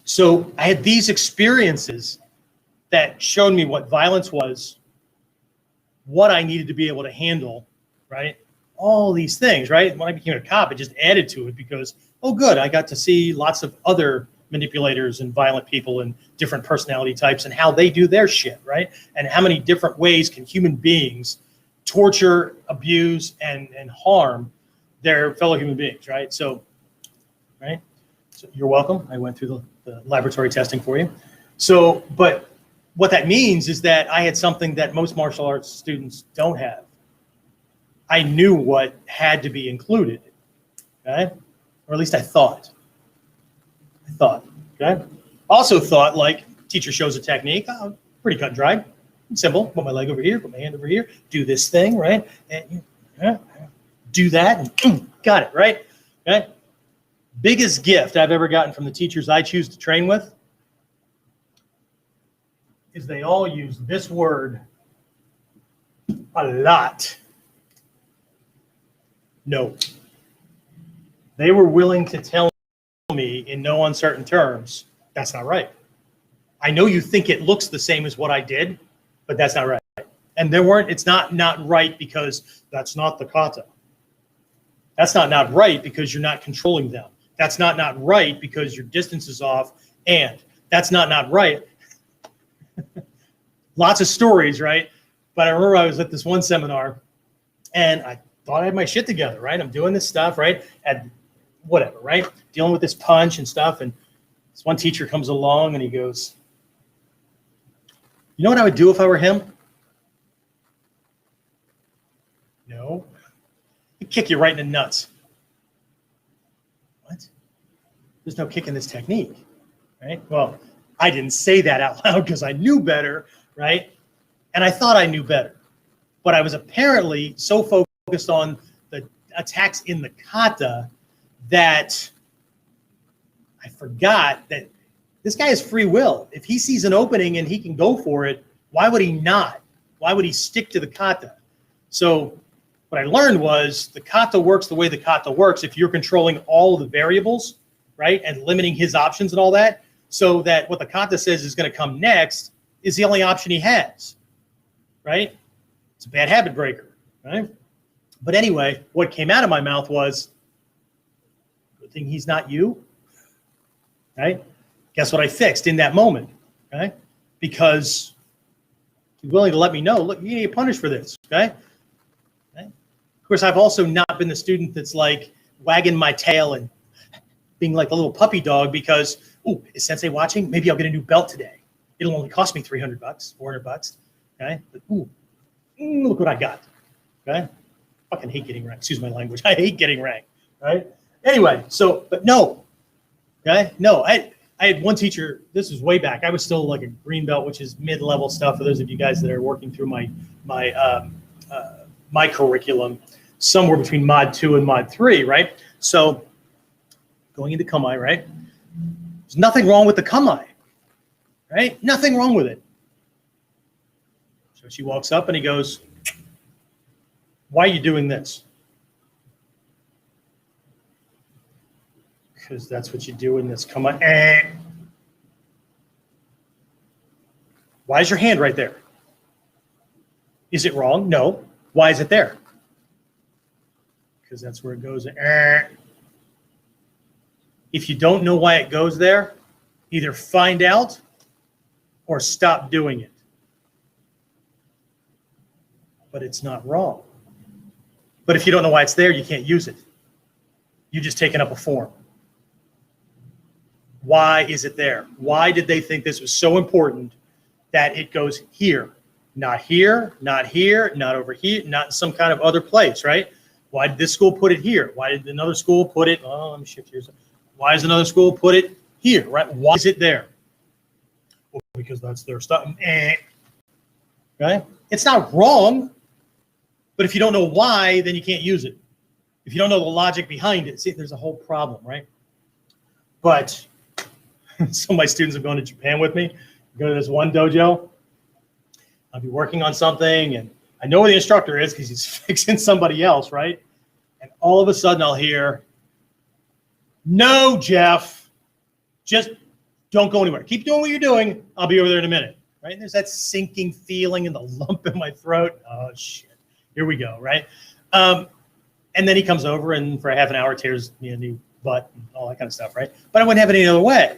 So I had these experiences that showed me what violence was, what I needed to be able to handle, right? All these things, right? When I became a cop, it just added to it because, oh, good, I got to see lots of other manipulators and violent people and different personality types and how they do their shit, right? And how many different ways can human beings torture, abuse, and harm their fellow human beings, right? So, right? So you're welcome. I went through the laboratory testing for you. So, but what that means is that I had something that most martial arts students don't have. I knew what had to be included, okay? Or at least I thought. Okay? Also thought, like, teacher shows a technique, pretty cut and dry, simple. Put my leg over here, put my hand over here, do this thing, right? And do that, and got it, right? Okay? Biggest gift I've ever gotten from the teachers I choose to train with is they all use this word a lot. No. They were willing to tell me in no uncertain terms, that's not right. I know you think it looks the same as what I did, but that's not right. And it's not right because that's not the kata. That's not right because you're not controlling them. That's not right because your distance is off. And that's not right. Lots of stories, right? But I remember I was at this one seminar and I thought I had my shit together, right? I'm doing this stuff, right? And whatever, right? Dealing with this punch and stuff. And this one teacher comes along and he goes, you know what I would do if I were him? No. He'd kick you right in the nuts. What? There's no kick in this technique, right? Well, I didn't say that out loud because I knew better, right? And I thought I knew better. But I was apparently so focused on the attacks in the kata that I forgot that this guy has free will. If he sees an opening and he can go for it, why would he not? Why would he stick to the kata? So what I learned was the kata works the way the kata works if you're controlling all of the variables, right? And limiting his options and all that, so that what the kata says is going to come next is the only option he has, right? It's a bad habit breaker, right? But anyway, what came out of my mouth was, good thing he's not you, right? Guess what I fixed in that moment, okay? Because he's willing to let me know, look, you need to get punished for this, okay? Of course, I've also not been the student that's like wagging my tail and being like a little puppy dog, because Oh, is Sensei watching? Maybe I'll get a new belt today. It'll only cost me $300, $400. Okay. But, ooh, look what I got. Okay. Fucking hate getting ranked. Excuse my language. I hate getting ranked. Right. Anyway, so, but no. Okay. No, I had one teacher, this was way back. I was still like a green belt, which is mid-level stuff for those of you guys that are working through my curriculum, somewhere between Mod 2 and Mod 3, right? So going into Kamae, right? There's nothing wrong with the Kamae, right? Nothing wrong with it. So she walks up and he goes, why are you doing this? Because that's what you do in this Kamae. Why is your hand right there? Is it wrong? No. Why is it there? Because that's where it goes. If you don't know why it goes there, either find out or stop doing it. But it's not wrong. But if you don't know why it's there, you can't use it. You're just taking up a form. Why is it there? Why did they think this was so important that it goes here? Not here, not here, not over here, not in some kind of other place, right? Why did this school put it here? Why did another school put it? Oh, let me shift here. Why does another school put it here, right? Why is it there? Well, because that's their stuff. Right? It's not wrong, but if you don't know why, then you can't use it. If you don't know the logic behind it, see, there's a whole problem, right? But some of my students have gone to Japan with me. Go to this one dojo. I'll be working on something, and I know where the instructor is because he's fixing somebody else, right? And all of a sudden I'll hear, no, Jeff, just don't go anywhere. Keep doing what you're doing. I'll be over there in a minute, right? And there's that sinking feeling and the lump in my throat. Oh, shit. Here we go, right? And then he comes over and for half an hour tears me a new butt and all that kind of stuff, right? But I wouldn't have it any other way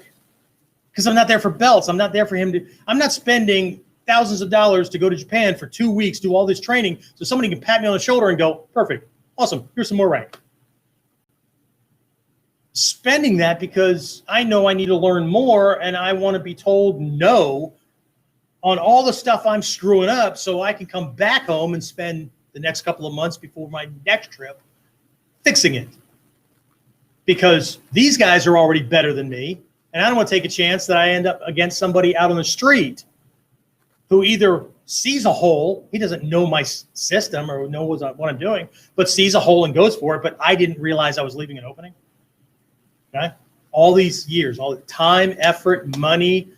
because I'm not there for belts. I'm not there for him to – I'm not spending – thousands of dollars to go to Japan for 2 weeks, do all this training, so somebody can pat me on the shoulder and go, perfect, awesome, here's some more rank. Spending that because I know I need to learn more and I want to be told no on all the stuff I'm screwing up so I can come back home and spend the next couple of months before my next trip fixing it. Because these guys are already better than me, and I don't want to take a chance that I end up against somebody out on the street who either sees a hole, he doesn't know my system or know what I'm doing, but sees a hole and goes for it, but I didn't realize I was leaving an opening. Okay? All these years, all the time, effort, money,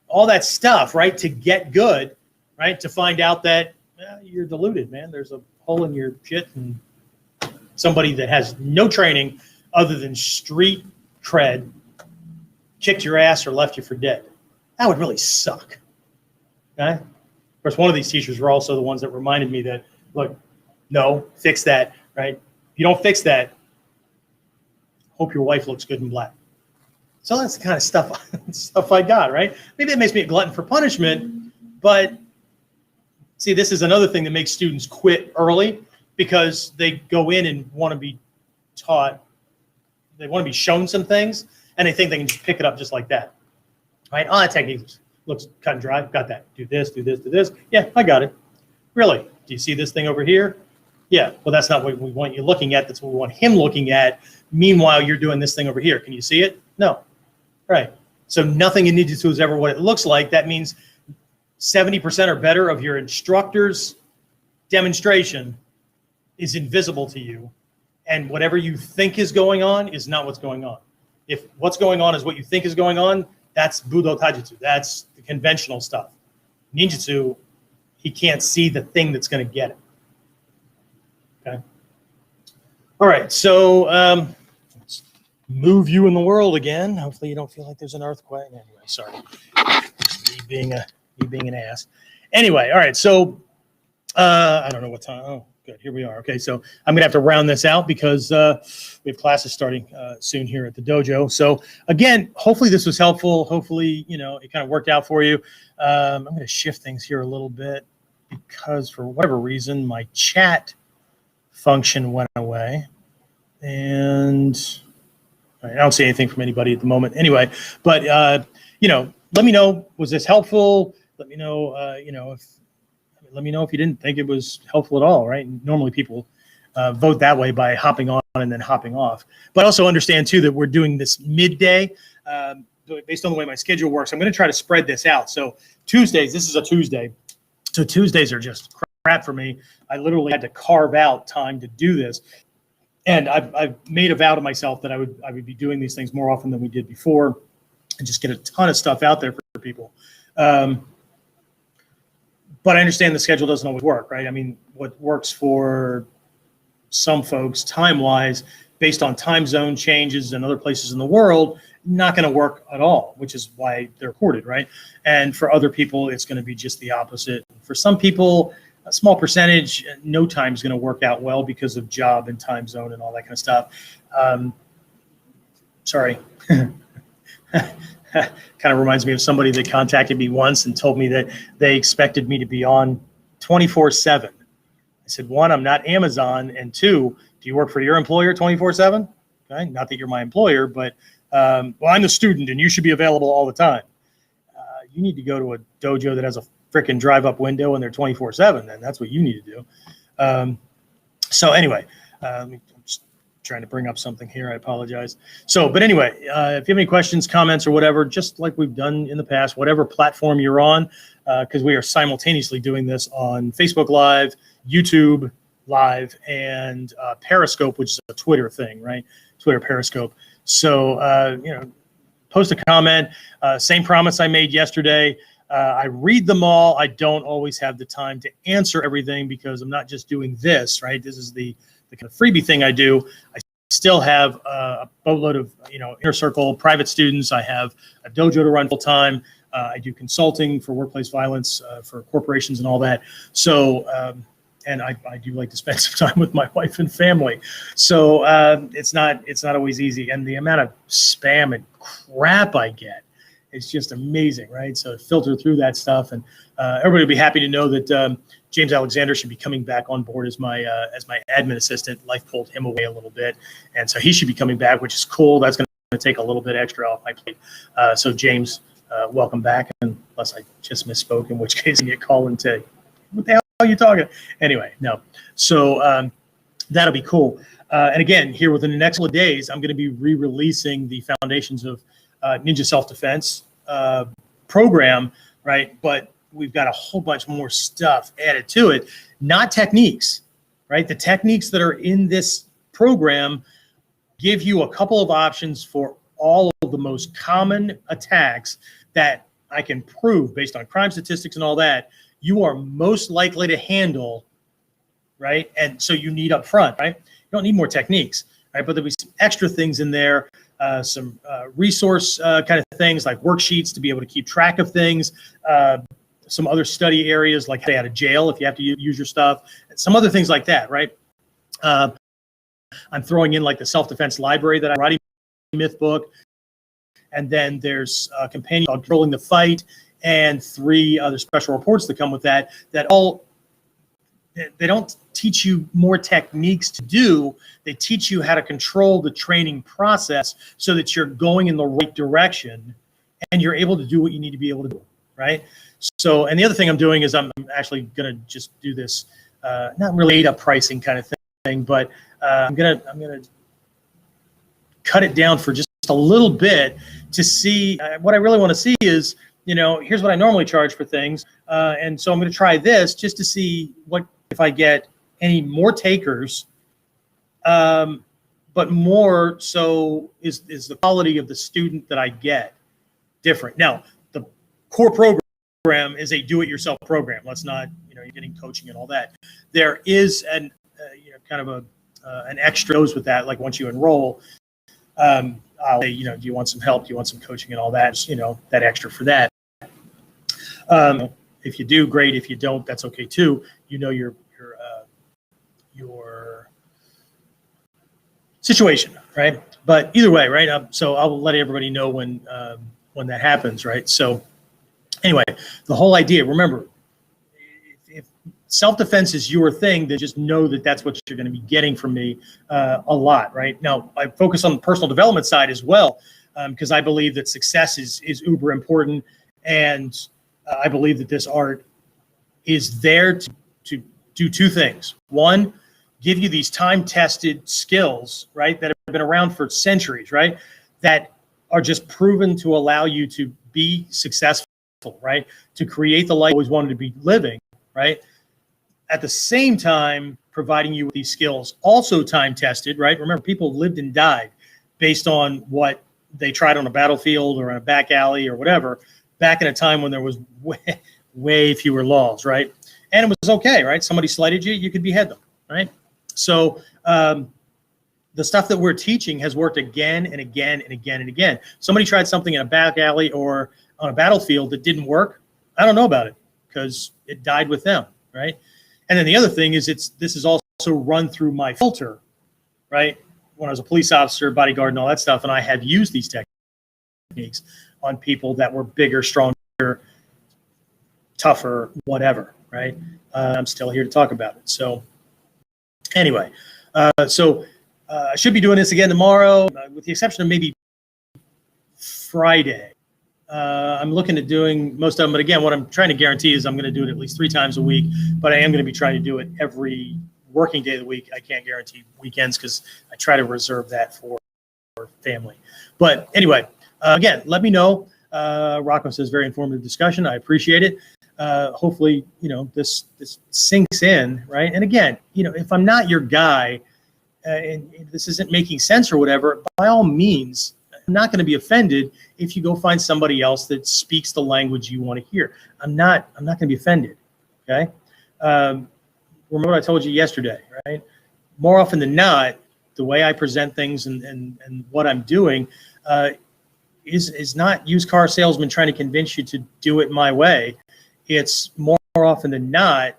all that stuff, right, to get good, right, to find out that you're deluded, man. There's a hole in your shit, and somebody that has no training other than street cred kicked your ass or left you for dead. That would really suck. Okay? Of course, one of these teachers were also the ones that reminded me that, look, no, fix that, right? If you don't fix that, hope your wife looks good in black. So that's the kind of stuff I got, right? Maybe that makes me a glutton for punishment, but see, this is another thing that makes students quit early because they go in and want to be taught, they want to be shown some things, and they think they can just pick it up just like that, right? Oh, that technique looks cut and dry. Got that. Do this, do this, do this. Yeah, I got it. Really? Do you see this thing over here? Yeah. Well, that's not what we want you looking at. That's what we want him looking at. Meanwhile, you're doing this thing over here. Can you see it? No. Right. So nothing in Ninjutsu is ever what it looks like. That means 70% or better of your instructor's demonstration is invisible to you. And whatever you think is going on is not what's going on. If what's going on is what you think is going on, that's Budo Taijutsu. That's the conventional stuff. Ninjutsu, he can't see the thing that's going to get it. Okay. All right. So let's move you in the world again. Hopefully you don't feel like there's an earthquake. Anyway, sorry. Me being an ass. Anyway, all right. So I don't know what time. Oh, good. Here we are. Okay. So I'm going to have to round this out because we have classes starting soon here at the dojo. So again, hopefully this was helpful. Hopefully, it kind of worked out for you. I'm going to shift things here a little bit because for whatever reason, my chat function went away. And Right, I don't see anything from anybody at the moment. Anyway, but let me know, was this helpful? Let me know, let me know if you didn't think it was helpful at all. Right? Normally people vote that way by hopping on and then hopping off. But also understand too that we're doing this midday. Based on the way my schedule works, I'm going to try to spread this out. So Tuesdays, this is a Tuesday. So Tuesdays are just crap for me. I literally had to carve out time to do this. And I've made a vow to myself that I would be doing these things more often than we did before and just get a ton of stuff out there for people. But I understand the schedule doesn't always work, right? I mean, what works for some folks time-wise, based on time zone changes in other places in the world, not going to work at all, which is why they're recorded, right? And for other people, it's going to be just the opposite. For some people, a small percentage, no time is going to work out well because of job and time zone and all that kind of stuff. Sorry. Kind of reminds me of somebody that contacted me once and told me that they expected me to be on 24/7. I said, one, I'm not Amazon, and two, do you work for your employer 24/7? Okay, not that you're my employer, but well, I'm the student and you should be available all the time. You need to go to a dojo that has a freaking drive-up window and they're 24/7. Then that's what you need to do. So anyway, I'm just trying to bring up something here. I apologize. So, but anyway, if you have any questions, comments, or whatever, just like we've done in the past, whatever platform you're on, because we are simultaneously doing this on Facebook Live, YouTube Live, and Periscope, which is a Twitter thing, right? Twitter Periscope. So, post a comment. Same promise I made yesterday. I read them all. I don't always have the time to answer everything because I'm not just doing this, right? This is the kind of freebie thing I do. I still have a boatload of, inner circle private students. I have a dojo to run full time. I do consulting for workplace violence for corporations and all that. So, and I do like to spend some time with my wife and family. So it's not always easy. And the amount of spam and crap I get, it's just amazing, right? So filter through that stuff. And everybody will be happy to know that James Alexander should be coming back on board as my admin assistant. Life pulled him away a little bit. And so he should be coming back, which is cool. That's going to take a little bit extra off my plate. So James, welcome back. Unless I just misspoke, in which case you get called and say, what the hell are you talking? Anyway, no. So that'll be cool. And again, here within the next couple of days, I'm going to be re-releasing the Foundations of Ninja Self-Defense program, right? But we've got a whole bunch more stuff added to it, not techniques, right? The techniques that are in this program give you a couple of options for all of the most common attacks that I can prove based on crime statistics and all that you are most likely to handle, right? And so you need up front, right? You don't need more techniques, right? But there'll be some extra things in there, some resource kind of things like worksheets to be able to keep track of things, some other study areas like stay out of jail if you have to use your stuff, some other things like that, right? I'm throwing in like the self-defense library that I writing myth book, and then there's a companion called Controlling the Fight, and 3 other special reports that come with that all, they don't teach you more techniques to do. They teach you how to control the training process so that you're going in the right direction and you're able to do what you need to be able to do, right? So, and the other thing I'm doing is I'm actually going to just do this, not really up pricing kind of thing, but I'm going to cut it down for just a little bit to see what I really want to see is, here's what I normally charge for things. And so I'm going to try this just to see what, if I get any more takers, but more so is the quality of the student that I get different. Now, the core program is a do-it-yourself program. Let's not, you're getting coaching and all that. There is an, kind of an extra goes with that. Like once you enroll, I'll say, do you want some help? Do you want some coaching and all that? That extra for that. If you do, great. If you don't, that's okay too. Your situation, right? But either way, right? So I'll let everybody know when that happens, right? So anyway, the whole idea. Remember, if self-defense is your thing, then just know that that's what you're going to be getting from me a lot, right? Now, I focus on the personal development side as well, because I believe that success is uber important, and I believe that this art is there to do two things. One, give you these time-tested skills, right, that have been around for centuries, right, that are just proven to allow you to be successful, right, to create the life you always wanted to be living, right? At the same time, providing you with these skills, also time-tested, right? Remember, people lived and died based on what they tried on a battlefield or in a back alley or whatever, back in a time when there was way fewer laws, right? And it was okay, right? Somebody slighted you, you could behead them, right? So the stuff that we're teaching has worked again and again and again and again. Somebody tried something in a back alley or on a battlefield that didn't work. I don't know about it because it died with them, right? And then the other thing is this is also run through my filter, right? When I was a police officer, bodyguard, and all that stuff, and I have used these techniques on people that were bigger, stronger, tougher, whatever, right? I'm still here to talk about it. So anyway, I should be doing this again tomorrow, with the exception of maybe Friday. I'm looking at doing most of them, but again, what I'm trying to guarantee is I'm going to do it at least 3 times a week, but I am going to be trying to do it every working day of the week. I can't guarantee weekends because I try to reserve that for family. But anyway, again, let me know. Rocco says very informative discussion. I appreciate it. Hopefully, this sinks in, right? And again, if I'm not your guy and this isn't making sense or whatever, by all means, I'm not going to be offended if you go find somebody else that speaks the language you want to hear. I'm not going to be offended. Okay. Remember what I told you yesterday, right? More often than not, the way I present things and what I'm doing is not used car salesman trying to convince you to do it my way. It's more often than not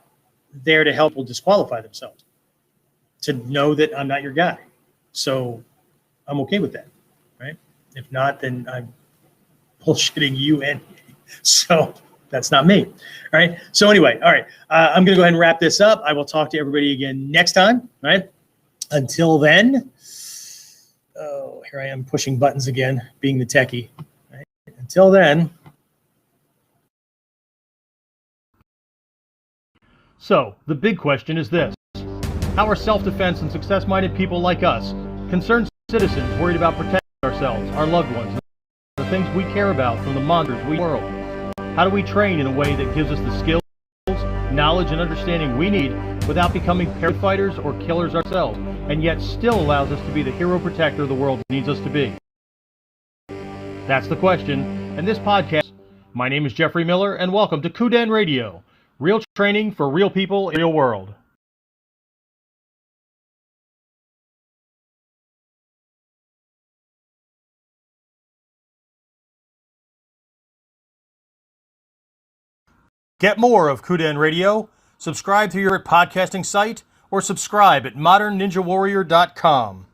there to help people disqualify themselves, to know that I'm not your guy. So I'm okay with that, right? If not, then I'm bullshitting you and me. So that's not me. All right. So anyway, all right. I'm going to go ahead and wrap this up. I will talk to everybody again next time. All right. Until then, oh, here I am pushing buttons again, being the techie. All right. Until then. So, the big question is this. How are self-defense and success-minded people like us, concerned citizens worried about protecting ourselves, our loved ones, the things we care about from the monsters we world? How do we train in a way that gives us the skills, knowledge, and understanding we need without becoming paranoid fighters or killers ourselves, and yet still allows us to be the hero protector the world needs us to be? That's the question, and this podcast. My name is Jeffrey Miller, and welcome to KUDEN Radio, real training for real people in the real world. Get more of KUDEN Radio, subscribe through your podcasting site, or subscribe at modernninjawarrior.com.